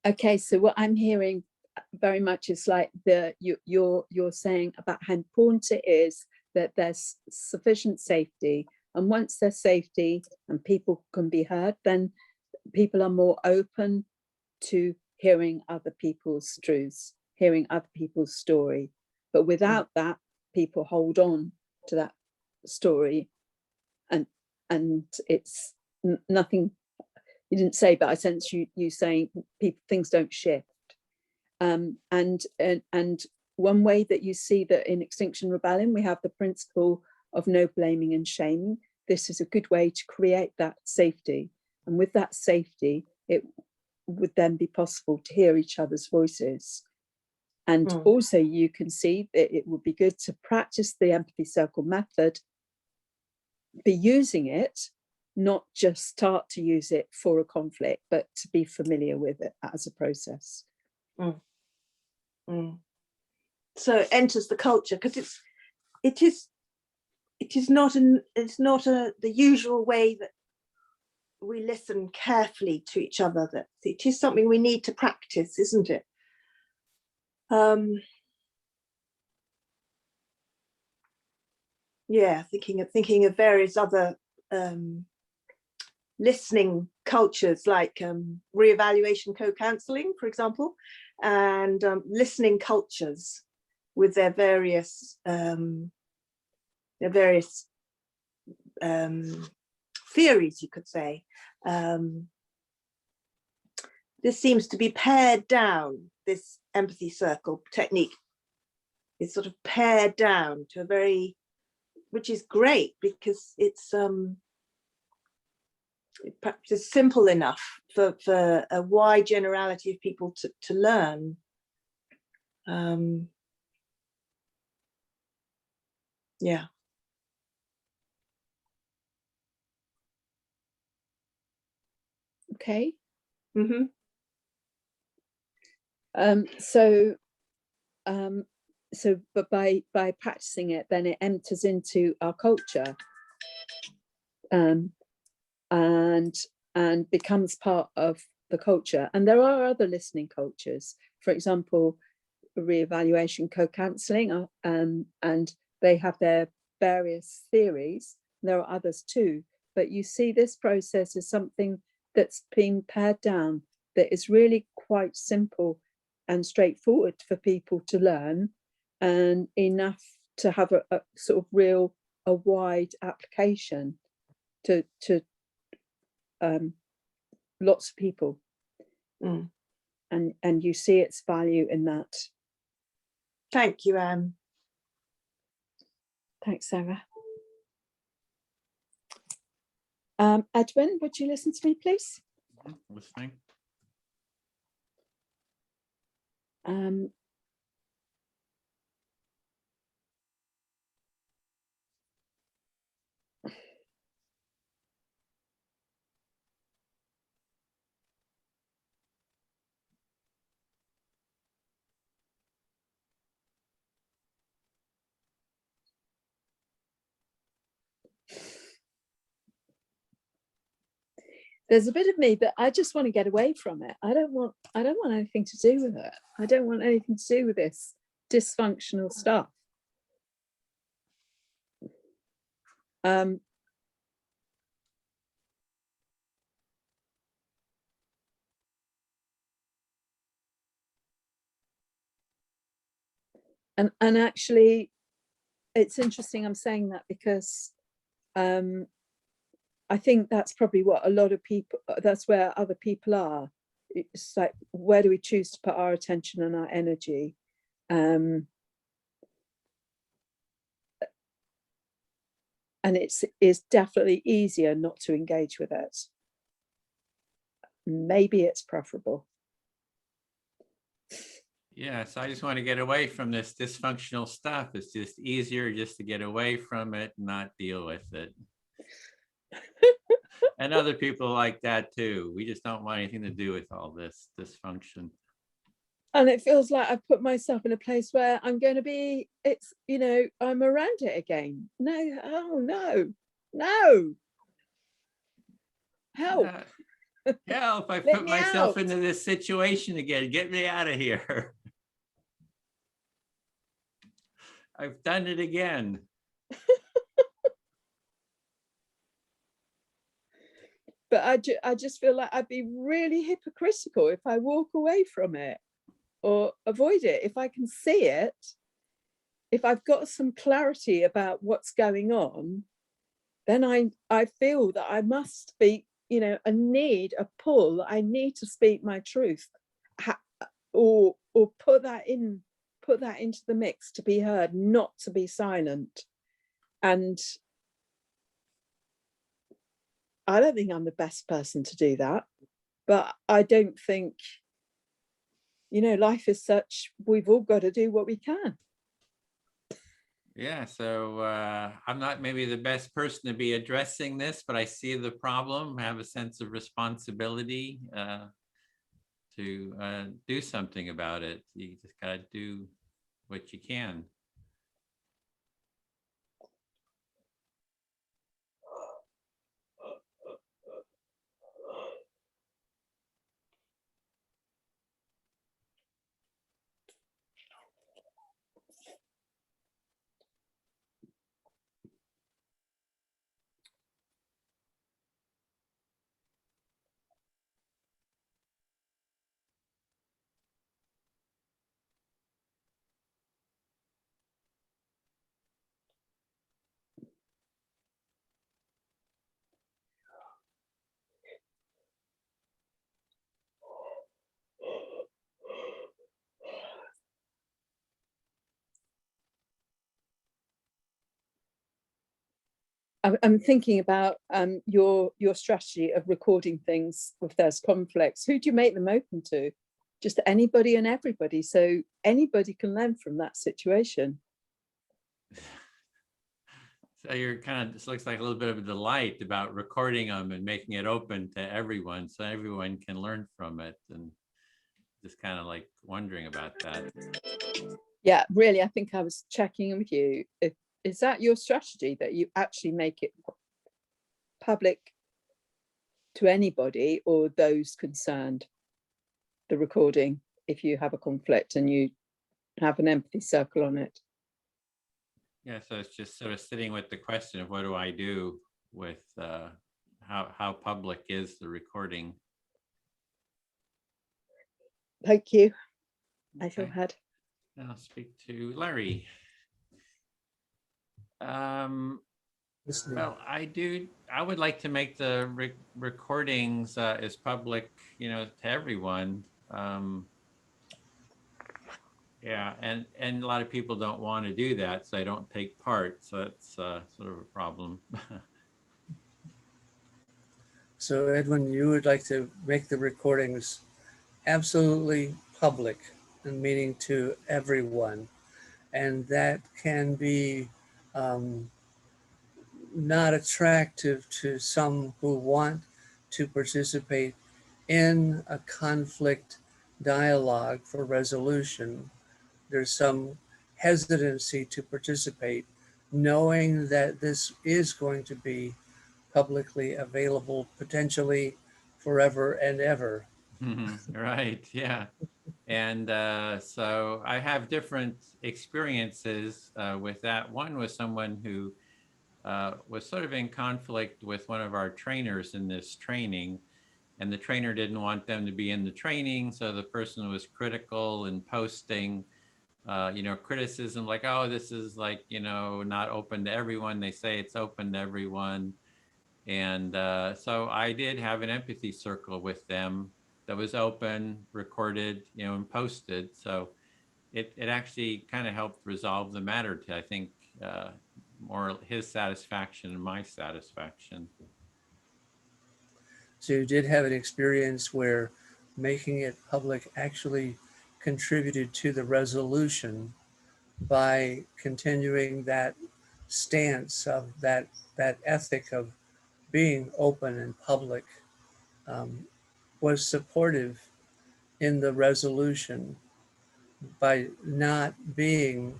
okay, so what I'm hearing very much is like you're saying about how important it is that there's sufficient safety, and once there's safety and people can be heard, then people are more open to hearing other people's truths, hearing other people's story. But without that, people hold on to that story, and it's nothing. You didn't say, but I sense you saying things don't shift. And one way that you see that in Extinction Rebellion, we have the principle of no blaming and shaming. This is a good way to create that safety. And with that safety, it would then be possible to hear each other's voices. And also you can see that it would be good to practice the empathy circle method, be using it, not just start to use it for a conflict, but to be familiar with it as a process. So it enters the culture, because it is not the usual way that we listen carefully to each other. That it is something we need to practice, isn't it? Yeah, thinking of various other listening cultures like reevaluation co-counseling, for example, and listening cultures with their various theories, you could say. This seems to be pared down, this empathy circle technique is sort of pared down to a very, which is great because it's perhaps is simple enough for a wide generality of people to learn. Yeah. Okay. Mm-hmm. But by practicing it, then it enters into our culture, and becomes part of the culture. And there are other listening cultures, for example, reevaluation co-counseling, and they have their various theories. There are others too, but you see this process is something that's being pared down, that is really quite simple and straightforward for people to learn, and enough to have a sort of a wide application to lots of people. And you see its value in that. Thank you, Anne. Thanks, Sarah. Edwin, would you listen to me, please? Listening. There's a bit of me, but I just want to get away from it. I don't want anything to do with it. I don't want anything to do with this dysfunctional stuff. And actually, it's interesting I'm saying that because I think that's probably what a lot of people, that's where other people are. It's like, where do we choose to put our attention and our energy? And it's definitely easier not to engage with it. Maybe it's preferable. Yeah, so I just want to get away from this dysfunctional stuff. It's just easier just to get away from it and not deal with it. And other people like that too. We just don't want anything to do with all this dysfunction. And it feels like I've put myself in a place where I'm going to be, it's, you know, I'm around it again. No, oh no. Help. Help, I put myself into this situation again. Get me out of here. I've done it again. But I just feel like I'd be really hypocritical if I walk away from it or avoid it. If I can see it, if I've got some clarity about what's going on, then I feel that I must speak, you know, a pull. I need to speak my truth, or put that into the mix to be heard, not to be silent. And I don't think I'm the best person to do that, but I don't think, you know, life is such, we've all got to do what we can. Yeah, so I'm not maybe the best person to be addressing this, but I see the problem, have a sense of responsibility to do something about it. You just got to do what you can. I'm thinking about your strategy of recording things if there's conflicts. Who do you make them open to? Just anybody and everybody, so anybody can learn from that situation. So you're kind of, this looks like a little bit of a delight about recording them and making it open to everyone so everyone can learn from it, and just kind of like wondering about that. Yeah, really, I think I was checking in with you. Is that your strategy, that you actually make it public to anybody or those concerned, the recording, if you have a conflict and you have an empathy circle on it? Yeah, so it's just sort of sitting with the question of what do I do with how public is the recording? Thank you. I feel Okay. heard. I'll speak to Larry. Listening. Well, I would like to make the recordings as public, to everyone. Yeah, and a lot of people don't want to do that, so they don't take part. So that's sort of a problem. So Edwin, you would like to make the recordings absolutely public and meaning to everyone. And that can be not attractive to some who want to participate in a conflict dialogue for resolution. There's some hesitancy to participate, knowing that this is going to be publicly available, potentially forever and ever. Right, yeah. And so I have different experiences with that. One was someone who was sort of in conflict with one of our trainers in this training, and the trainer didn't want them to be in the training. So the person was critical and posting, criticism like, oh, this is like, not open to everyone. They say it's open to everyone. And so I did have an empathy circle with them that was open, recorded, and posted. So it actually kind of helped resolve the matter to, I think, more his satisfaction and my satisfaction. So you did have an experience where making it public actually contributed to the resolution by continuing that stance of that ethic of being open and public, was supportive in the resolution by not being,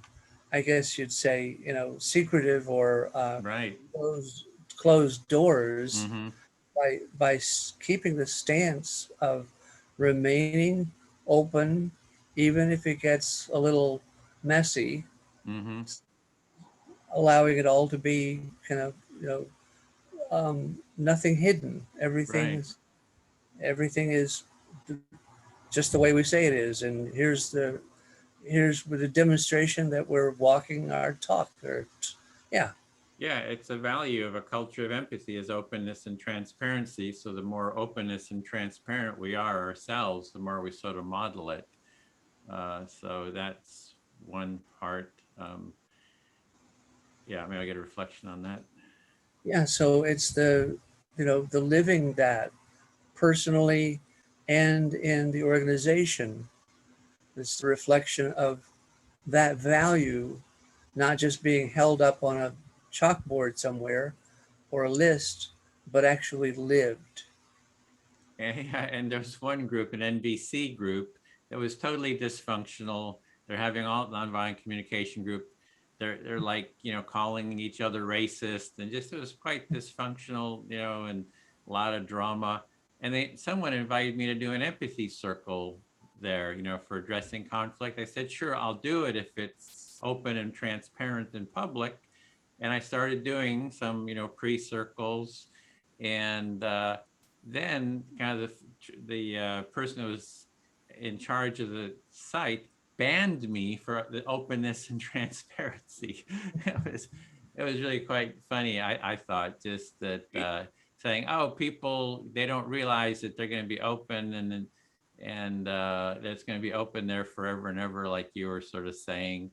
I guess you'd say, secretive or Right. closed doors. Mm-hmm. By keeping the stance of remaining open, even if it gets a little messy, Mm-hmm. allowing it all to be kind of, nothing hidden. Right. Everything is just the way we say it is. And here's with the demonstration that we're walking our talk. Yeah. Yeah, it's a value of a culture of empathy is openness and transparency. So the more openness and transparent we are ourselves, the more we sort of model it. So that's one part. Yeah, maybe I'll get a reflection on that. Yeah. So it's the living that personally and in the organization. It's the reflection of that value, not just being held up on a chalkboard somewhere or a list, but actually lived. And there's one group, an NVC group, that was totally dysfunctional. They're having all nonviolent communication group. They're like, calling each other racist, and just, it was quite dysfunctional, and a lot of drama. And someone invited me to do an empathy circle there, for addressing conflict. I said, sure, I'll do it if it's open and transparent and public. And I started doing some, pre-circles, and then kind of the person who was in charge of the site banned me for the openness and transparency. It was really quite funny. I thought just that saying, oh, people, they don't realize that they're going to be open and that it's going to be open there forever and ever, like you were sort of saying.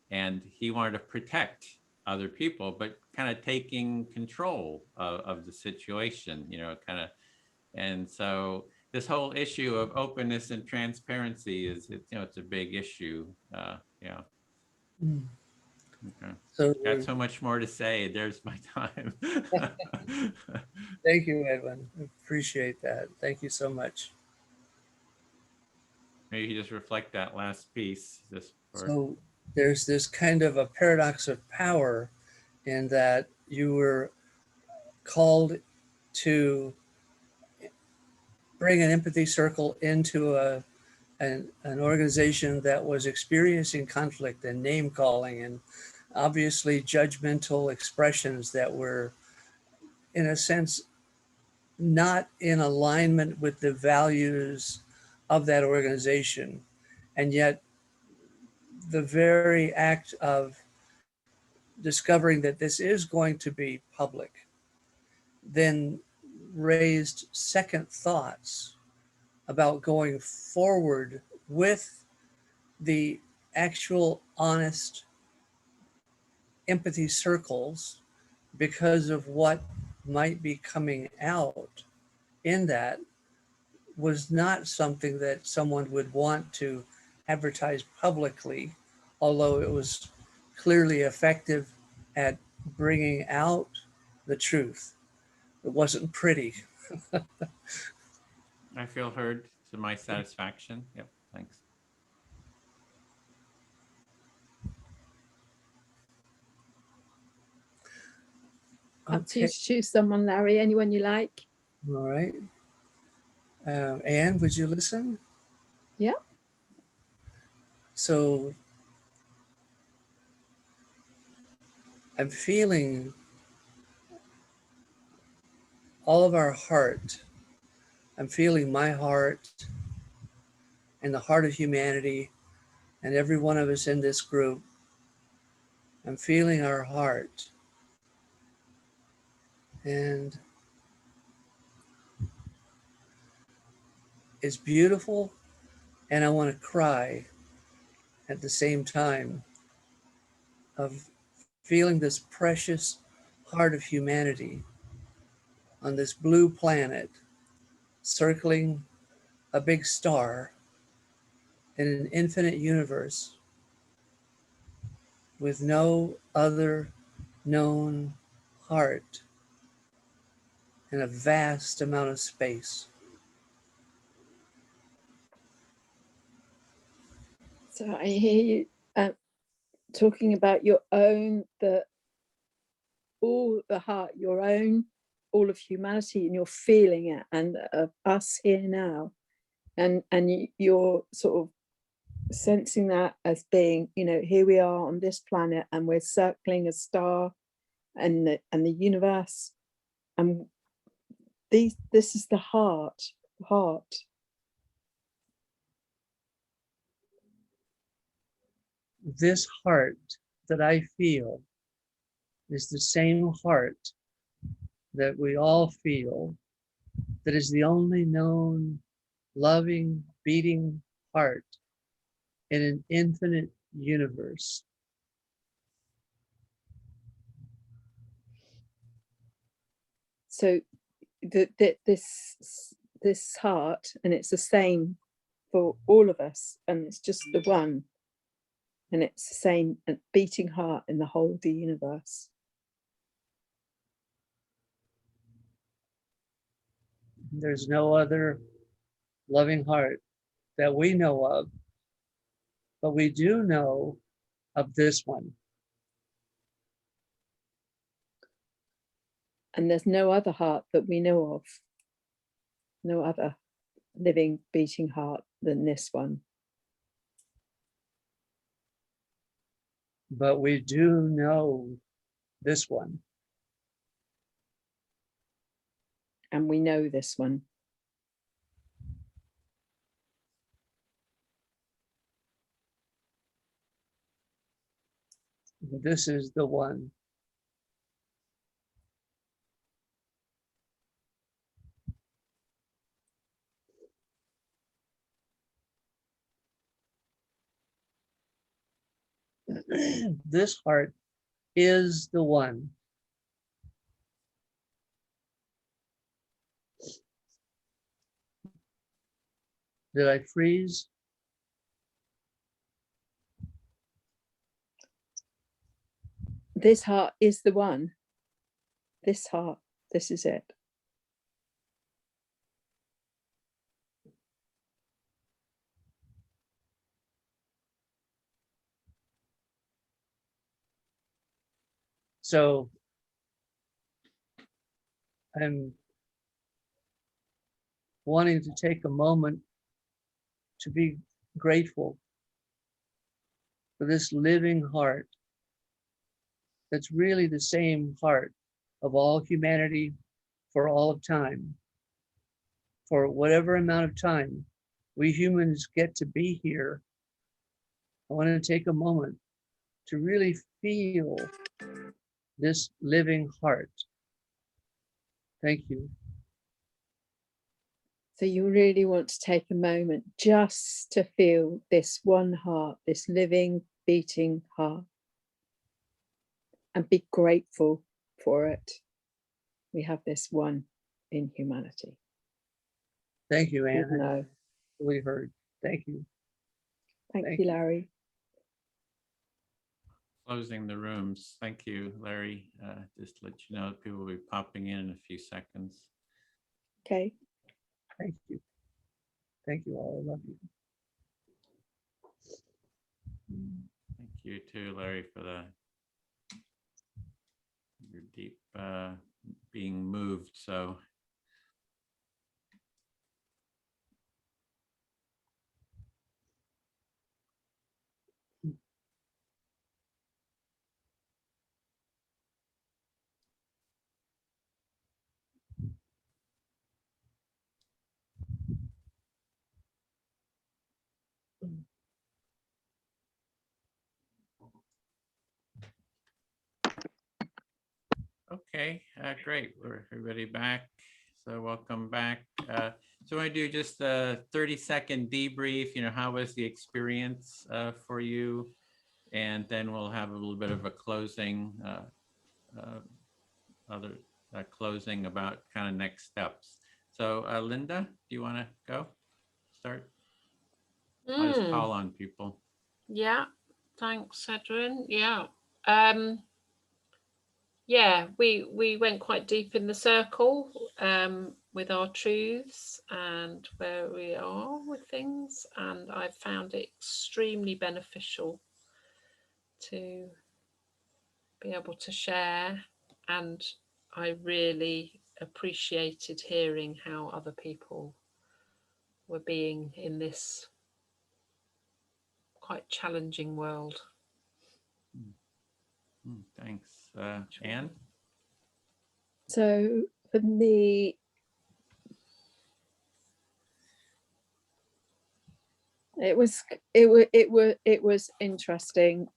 And he wanted to protect other people, but kind of taking control of the situation, you know, kind of. And so this whole issue of openness and transparency is, you know, it's a big issue. Yeah. Mm. Okay. So Got so much more to say. There's my time. thank you, Edwin. Appreciate that. Thank you so much. Maybe you just reflect that last piece. Just for... So there's this kind of a paradox of power in that you were called to bring an empathy circle into an organization that was experiencing conflict and name calling and obviously judgmental expressions that were, in a sense, not in alignment with the values of that organization. And yet the very act of discovering that this is going to be public then raised second thoughts about going forward with the actual honest empathy circles because of what might be coming out in that was not something that someone would want to advertise publicly, although it was clearly effective at bringing out the truth. It wasn't pretty. I feel heard to my satisfaction. Yep, thanks. Up to you to choose someone, Larry, anyone you like. All right. Anne, would you listen? Yeah. So I'm feeling all of our heart. I'm feeling my heart and the heart of humanity and every one of us in this group. I'm feeling our heart. And it's beautiful, and I want to cry at the same time of feeling this precious heart of humanity on this blue planet circling a big star in an infinite universe with no other known heart in a vast amount of space. So I hear you talking about your own, all the heart, your own, all of humanity, and you're feeling it, and of us here now, and you're sort of sensing that as being, you know, here we are on this planet, and we're circling a star, and the universe, and this is the heart. This heart that I feel is the same heart that we all feel, that is the only known loving, beating heart in an infinite universe. So this heart, and it's the same for all of us, and it's just the one, and it's the same beating heart in the whole of the universe. There's no other loving heart that we know of, but we do know of this one. And there's no other heart that we know of, no other living, beating heart than this one. But we do know this one. And we know this one. This is the one. This heart is the one. Did I freeze? This heart is the one. This heart, this is it. So I'm wanting to take a moment to be grateful for this living heart that's really the same heart of all humanity for all of time. For whatever amount of time we humans get to be here, I want to take a moment to really feel this living heart. Thank you. So you really want to take a moment just to feel this one heart, this living, beating heart, and be grateful for it. We have this one in humanity. Thank you, Anne. No. We heard. Thank you. Thank Thank you, you. Larry. Closing the rooms. Thank you, Larry. Just to let you know, people will be popping in a few seconds. Okay. Thank you. Thank you all. I love you. Thank you too, Larry, for your deep being moved. So okay, great. We're everybody back. So welcome back. So I do just a 30-second debrief. You know, how was the experience for you? And then we'll have a little bit of a closing, closing about kind of next steps. So Linda, do you want to go start? I'll just call on people. Yeah, thanks, Edwin. Yeah. Yeah, we went quite deep in the circle with our truths and where we are with things, and I found it extremely beneficial to be able to share, and I really appreciated hearing how other people were being in this quite challenging world. Thanks. Anne? So for me, it was interesting.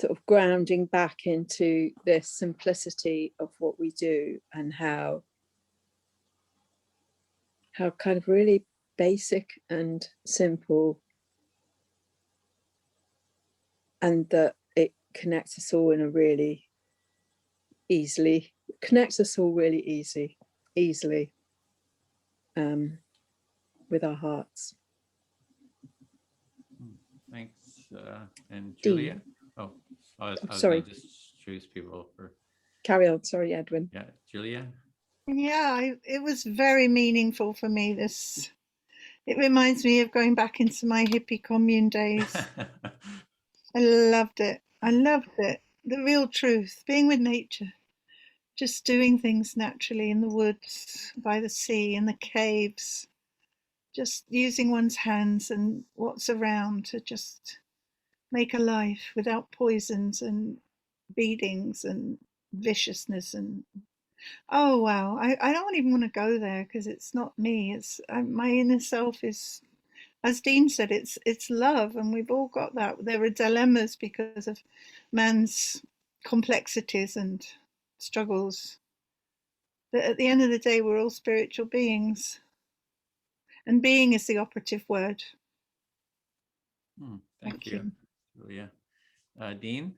Sort of grounding back into the simplicity of what we do and how kind of really basic and simple, and that it connects us all in a really easily with our hearts. Thanks. And Julia? Dean. Oh, I was sorry. gonna just choose people for. Carry on. Sorry, Edwin. Yeah, Julia? Yeah, it was very meaningful for me. It reminds me of going back into my hippie commune days. I loved it. The real truth, being with nature, just doing things naturally in the woods, by the sea, in the caves, just using one's hands and what's around to just make a life without poisons and beatings and viciousness. And oh wow, I don't even want to go there because it's not me. My inner self is, as Dean said, it's love, and we've all got that. There are dilemmas because of man's complexities and struggles, but at the end of the day, we're all spiritual beings, and being is the operative word. Thank you, Julia. Dean?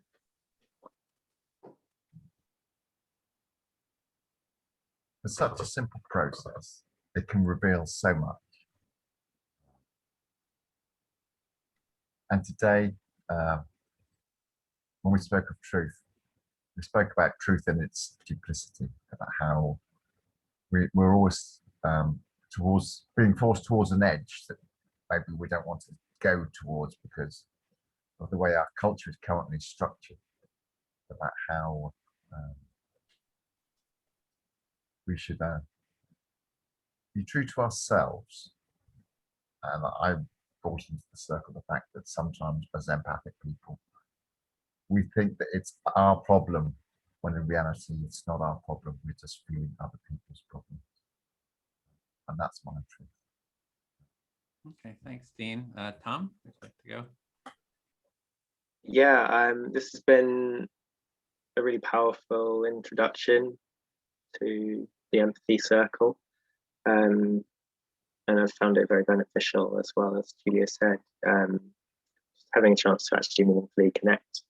It's such a simple process. It can reveal so much. And today, when we spoke of truth, we spoke about truth in its duplicity, about how we're always being forced towards an edge that maybe we don't want to go towards because of the way our culture is currently structured, about how we should be true to ourselves. And I brought into the circle the fact that sometimes as empathic people, we think that it's our problem, when in reality it's not our problem. We're just feeling other people's problems. And that's my truth. Okay, thanks, Dean. Tom, would you like to go? Yeah, this has been a really powerful introduction to the Empathy Circle. And I've found it very beneficial, as well, as Julia said, having a chance to actually meaningfully connect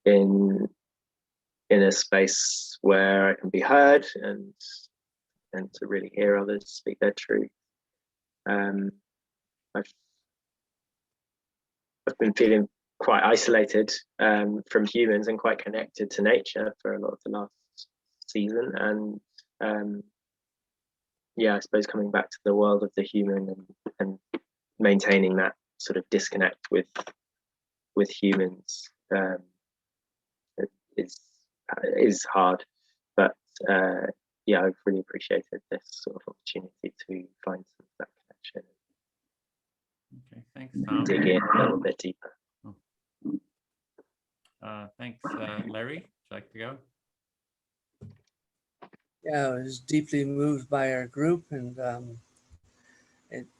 in a space where I can be heard and to really hear others speak their truth. I've been feeling quite isolated from humans and quite connected to nature for a lot of the last season, and yeah, I suppose coming back to the world of the human and maintaining that sort of disconnect with humans is hard, but yeah, I've really appreciated this sort of opportunity to find some of that connection. Okay, thanks, Tom. Dig in a little bit deeper. Thanks, Larry. Would you like to go? Yeah, I was deeply moved by our group, and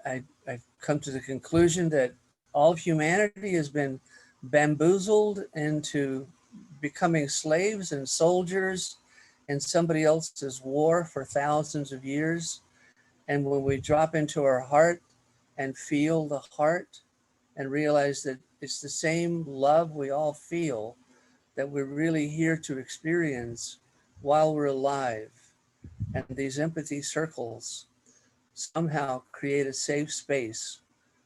I've come to the conclusion that all of humanity has been bamboozled into becoming slaves and soldiers in somebody else's war for thousands of years. And when we drop into our heart and feel the heart and realize that it's the same love we all feel that we're really here to experience while we're alive. And these empathy circles somehow create a safe space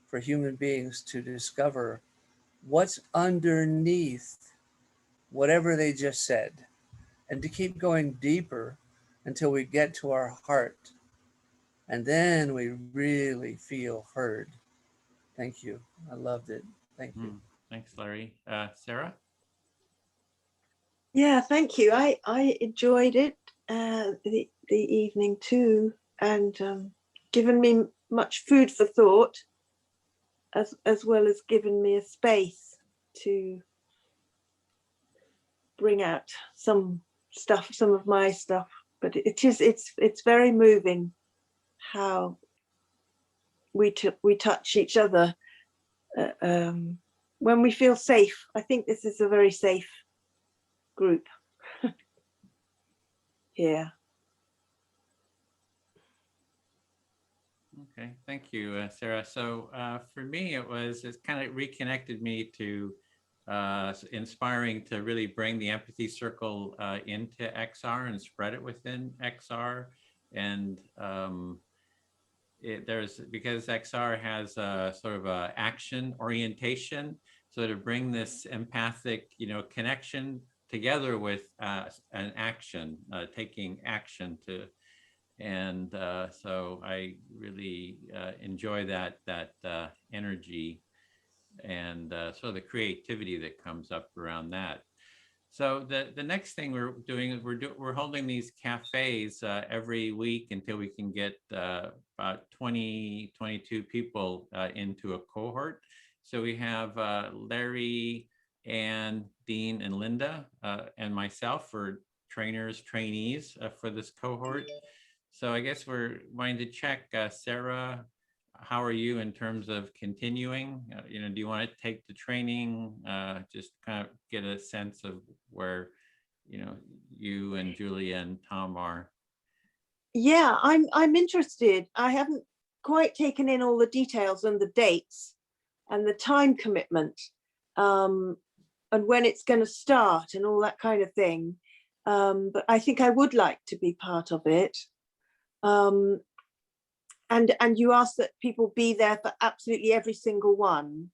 for human beings to discover what's underneath whatever they just said, and to keep going deeper until we get to our heart. And then we really feel heard. Thank you. I loved it. Thank you. Thanks, Larry. Sarah? Yeah, thank you. I enjoyed it, the evening too, and given me much food for thought, as well as given me a space to bring out some of my stuff. But it's very moving how we touch each other when we feel safe. I think this is a very safe group here. Okay, thank you, Sarah. So for me, it's kind of reconnected me to inspiring to really bring the Empathy Circle into XR and spread it within XR. And because XR has a sort of a action orientation, so to bring this empathic, connection together with an action, taking action to. And so I really enjoy that energy and sort of the creativity that comes up around that. So the next thing we're doing is we're holding these cafes every week until we can get about 22 people into a cohort. So we have Larry and Dean and Linda and myself for trainees for this cohort. So I guess we're wanting to check, Sarah, how are you in terms of continuing? Do you want to take the training, just kind of get a sense of where, you and Julia and Tom are? Yeah, I'm interested. I haven't quite taken in all the details and the dates and the time commitment, and when it's going to start and all that kind of thing. But I think I would like to be part of it. And you asked that people be there for absolutely every single one.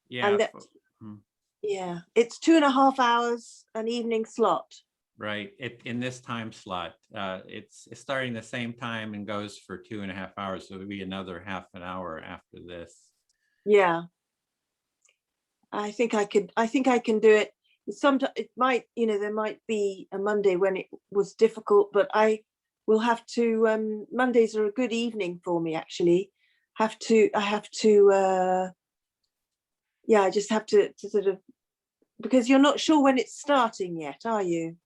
Yeah. And that, yeah, it's 2.5 hours, an evening slot. Right. In this time slot, it's starting the same time and goes for 2.5 hours. So it would be another half an hour after this. Yeah. I think I can do it. Sometimes it might, there might be a Monday when it was difficult, but I will have to, Mondays are a good evening for me, actually. I just have to sort of, because you're not sure when it's starting yet, are you?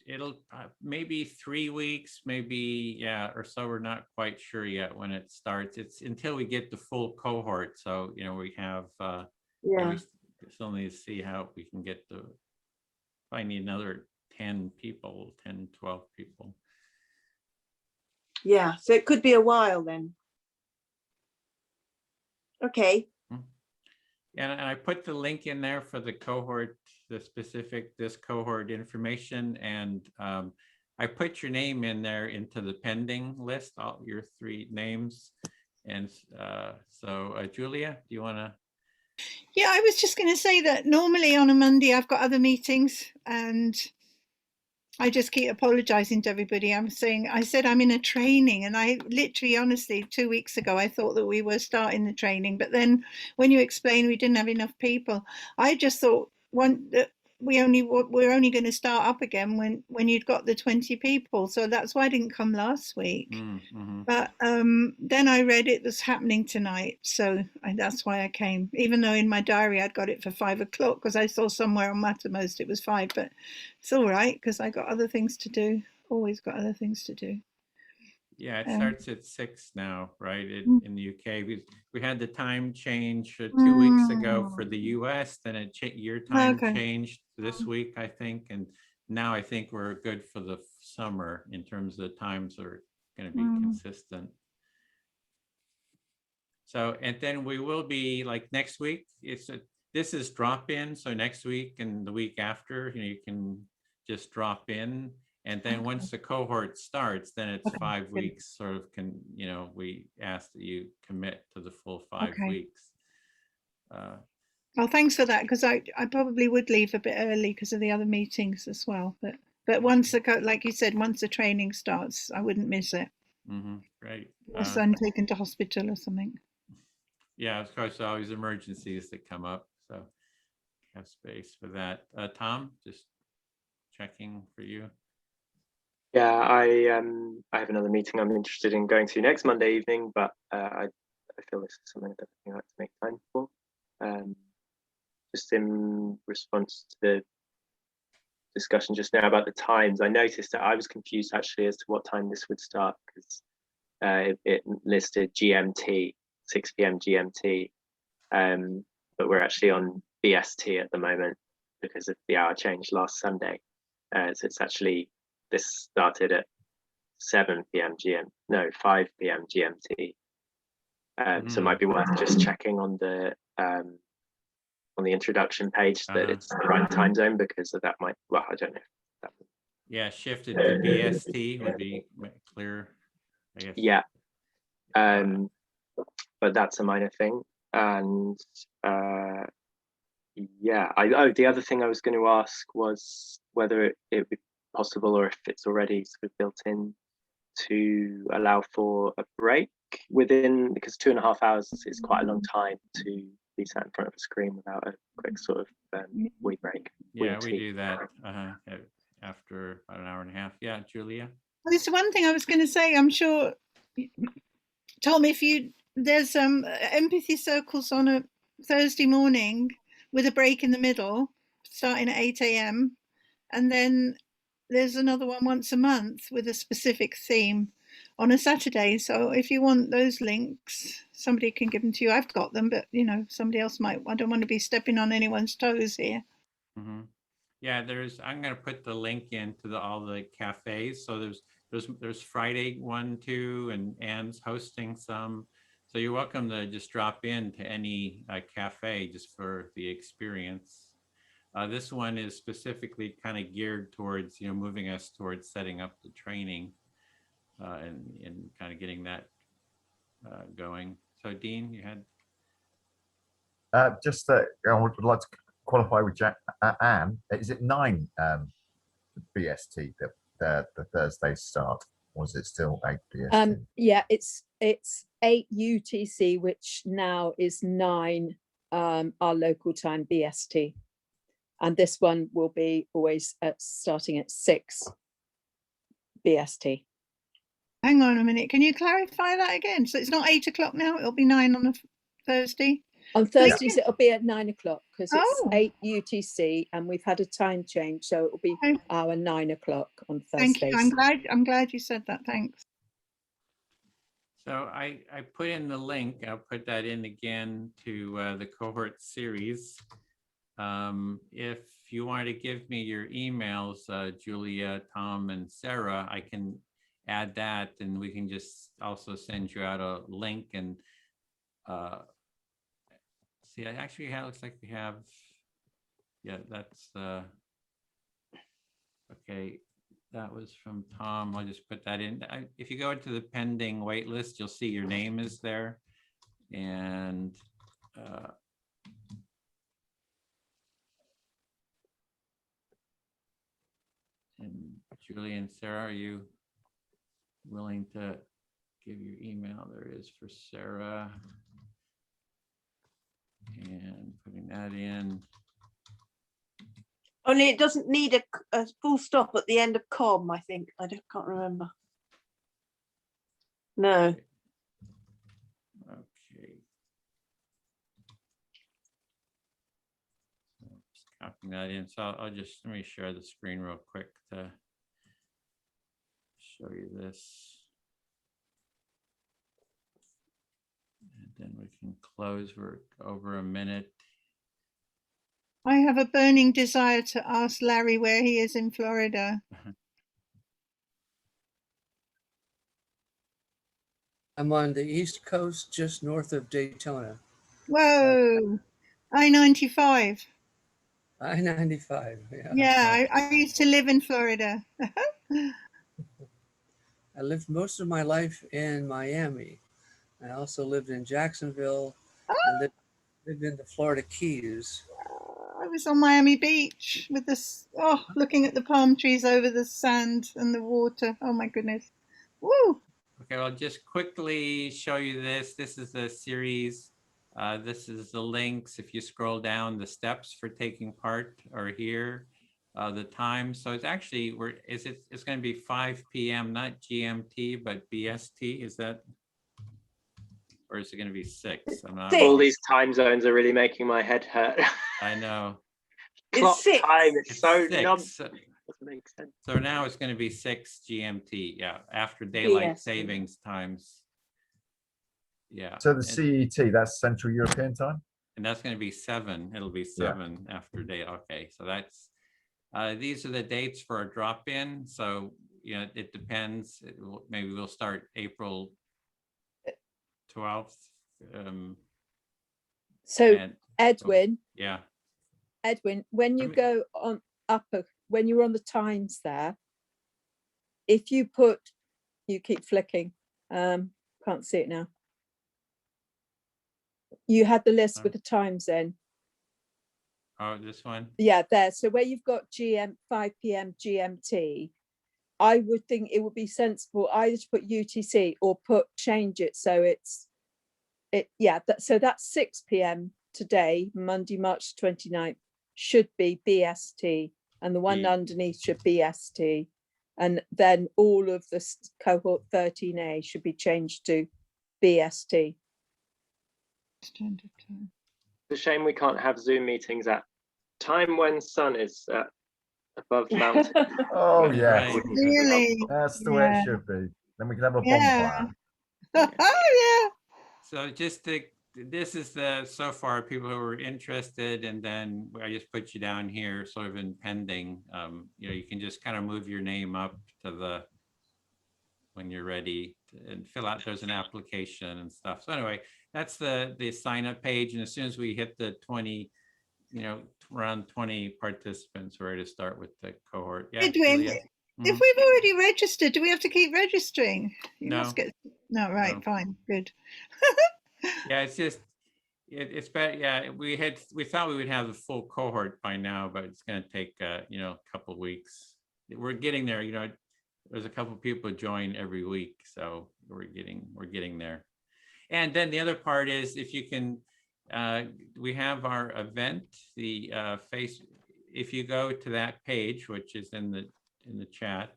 It'll maybe 3 weeks, maybe, or so. We're not quite sure yet when it starts. It's until we get the full cohort. So, we have, we still need to see how we can get I need another 10 people, 10, 12 people. Yeah, so it could be a while then. Okay. And I put the link in there for the cohort, this cohort information. And I put your name in there into the pending list, all your 3 names. And so Julia, do you want to? Yeah, I was just going to say that normally on a Monday I've got other meetings and I just keep apologizing to everybody. I said I'm in a training, and I literally, honestly, 2 weeks ago, I thought that we were starting the training. But then when you explained we didn't have enough people, I just thought we're only going to start up again when you'd got the 20 people. So that's why I didn't come last week. Mm-hmm. But then I read it was happening tonight. So that's why I came, even though in my diary I'd got it for 5 o'clock, because I saw somewhere on Mattermost it was 5, but it's all right because I got other things to do. Always got other things to do. Yeah, it starts at 6 now, right? In the UK, we had the time change 2 weeks ago for the US. Then your time changed this week, I think, and now I think we're good for the summer in terms of the times are going to be consistent. So, and then we will be like next week. This is drop in. So next week and the week after, you can just drop in. And then once the cohort starts, then it's 5 weeks sort of we ask that you commit to the full 5 weeks. Well, thanks for that, because I probably would leave a bit early because of the other meetings as well. But once like you said, once the training starts, I wouldn't miss it. Great. Unless I'm taken to hospital or something. Yeah, of course, always emergencies that come up. So have space for that. Tom, just checking for you. Yeah, I have another meeting I'm interested in going to next Monday evening, but I feel this is something that I'd like to make time for. Just in response to the discussion just now about the times, I noticed that I was confused actually as to what time this would start, because it listed GMT, 6 p.m. GMT, but we're actually on BST at the moment because of the hour change last Sunday. So it's actually, this started at 7 p.m. 5 p.m. GMT. So it might be worth just checking on the introduction page that it's the right time zone, because of that might, well, I don't know. That would... Yeah, shifted to BST would be clear, I guess. Yeah. But that's a minor thing. And yeah, the other thing I was going to ask was whether it would be possible, or if it's already sort of built in, to allow for a break within, because 2.5 hours is quite a long time to be sat in front of a screen without a quick sort of wee break. Yeah, we do that after about an hour and a half. Yeah, Julia? There's one thing I was going to say. I'm sure, Tom, there's empathy circles on a Thursday morning with a break in the middle, starting at 8 a.m. And then there's another one once a month with a specific theme on a Saturday. So if you want those links, somebody can give them to you. I've got them, but somebody else might. I don't want to be stepping on anyone's toes here. Yeah, I'm going to put the link into all the cafes. So there's Friday 1, 2, and Anne's hosting some. So you're welcome to just drop in to any cafe just for the experience. This one is specifically kind of geared towards, moving us towards setting up the training and kind of getting that going. So Dean, you had? Just that I would like to qualify with Anne. Is it 9 BST that the Thursday start, or is it still 8 BST? Yeah, it's 8 UTC, which now is 9 our local time BST, and this one will be always starting at 6 BST. Hang on a minute. Can you clarify that again? So it's not 8 o'clock now. It'll be 9 on a Thursday. On Thursdays, it'll be at 9 o'clock because it's Oh. 8 UTC, and we've had a time change, so it will be Okay. our 9 o'clock on Thank you. Thursdays. I'm glad you said that. Thanks. So I put in the link. I'll put that in again to the cohort series. If you want to give me your emails, Julia, Tom, and Sarah, I can add that, and we can just also send you out a link. And see, I actually have, looks like we have, yeah, that's okay. That was from Tom. I'll just put that in. If you go into the pending wait list, you'll see your name is there. And Julie and Sarah, are you willing to give your email? There is for Sarah. And putting that in. Only it doesn't need a full stop at the end of com, I think. Can't remember. No. Okay. So just copying that in. So I'll just, let me share the screen real quick to show you this. And then we can close. We're over a minute. I have a burning desire to ask Larry where he is in Florida. I'm on the East Coast, just north of Daytona. Whoa, I-95. I-95. Yeah, I used to live in Florida. I lived most of my life in Miami. I also lived in Jacksonville and lived in the Florida Keys. I was on Miami Beach with this, looking at the palm trees over the sand and the water. Oh my goodness. Woo! Okay, I'll just quickly show you this. This is the series. This is the links. If you scroll down, the steps for taking part are here. The time. So it's actually, it's going to be 5 p.m., not GMT, but BST. Is that? Or is it going to be 6? I'm not. All these time zones are really making my head hurt. I know. Clock It's 6. time, it's so 6. nonsense. Doesn't make sense. So now it's going to be 6 GMT. Yeah, after daylight BST. savings times. Yeah. So the CET, that's Central European time? And that's going to be 7. It'll be 7 after day. Okay, so that's these are the dates for a drop-in. So it depends. Maybe we'll start April 12th. So Edwin, Edwin, when you go on when you're on the times there, if you keep flicking, can't see it now. You had the list with the times in. Oh, this one? Yeah, there. So where you've got 5 p.m. GMT, I would think it would be sensible either to put UTC or change it so so that's 6 p.m. today, Monday, March 29th, should be BST, and the one underneath should be ST, and then all of the cohort 13A should be changed to BST. Standard time. It's a shame we can't have Zoom meetings at time when sun is above the mountain. Oh, yeah. Right. Really? That's the way it should be. Then we can have a Yeah. bonfire. Oh, yeah. So this is so far people who are interested, and then I just put you down here sort of in pending. You can just kind of move your name up to when you're ready and fill out, there's an application and stuff. So anyway, that's the sign up page. And as soon as we hit the 20, around 20 participants, we're ready to start with the cohort. Yeah, Edwin, Julia? if we've already registered, do we have to keep registering? You No. must get, no, right, No. fine, good. Yeah, it's just, it's better. Yeah, we thought we would have the full cohort by now, but it's going to take, a couple of weeks. We're getting there, there's a couple of people join every week. So we're getting there. And then the other part is, if you can, we have our event, the if you go to that page, which is in the chat,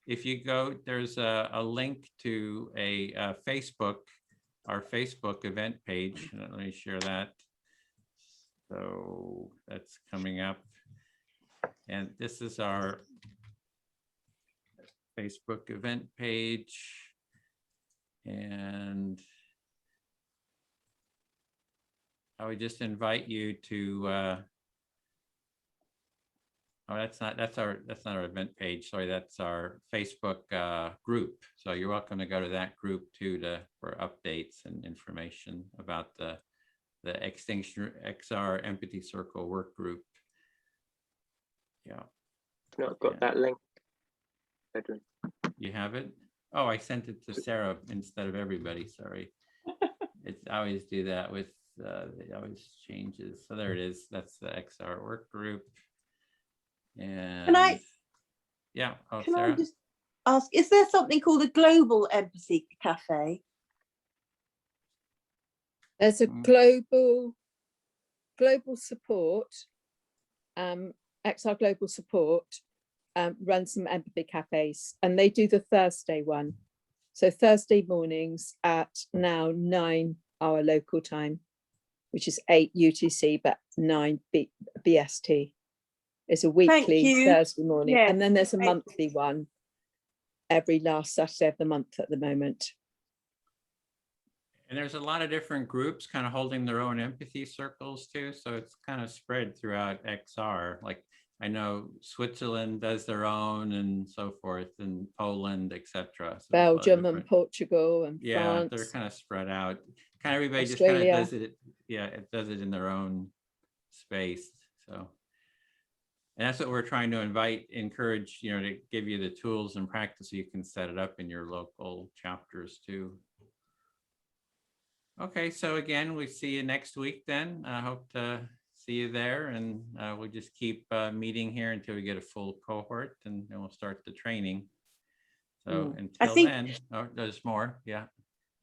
if you go, there's a link to a Facebook, our Facebook event page. Let me share that. So that's coming up. And this is our Facebook event page. And I would just invite you to, that's not our event page. Sorry, that's our Facebook group. So you're welcome to go to that group too, for updates and information about the Extinction XR Empathy Circle work group. Yeah. Not got that link, Edwin. You have it? Oh, I sent it to Sarah instead of everybody. Sorry. I always do that with, it always changes. So there it is. That's the XR work group. And Can I? Yeah. Oh, Can Sarah? I just ask? Is there something called a global empathy cafe? There's a global support, XR Global Support runs some empathy cafes, and they do the Thursday one. So Thursday mornings at now 9 our local time, which is 8 UTC, but 9 BST. It's a weekly Thursday morning. Yes, and then there's a monthly one every last Saturday of the month at the moment. And there's a lot of different groups kind of holding their own empathy circles too. So it's kind of spread throughout XR. Like I know Switzerland does their own and so forth, and Poland, etc. So Belgium and Portugal and France. They're kind of spread out. Kind of everybody Australia. just kind of does it. Yeah, it does it in their own space. So, and that's what we're trying to encourage, to give you the tools and practice so you can set it up in your local chapters too. Okay, so again, we see you next week then. I hope to see you there, and we'll just keep meeting here until we get a full cohort, and then we'll start the training. So until then, there's more. Yeah.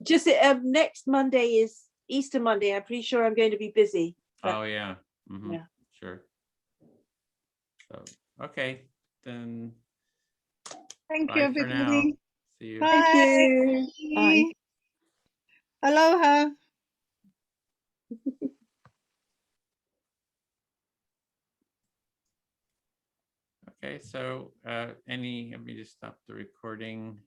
Just next Monday is Easter Monday. I'm pretty sure I'm going to be busy. Oh yeah. Mm-hmm. Yeah. Sure. So okay, then. Thank you, everybody. See you. Bye. Thank you. Bye. Aloha. Okay, so let me just stop the recording.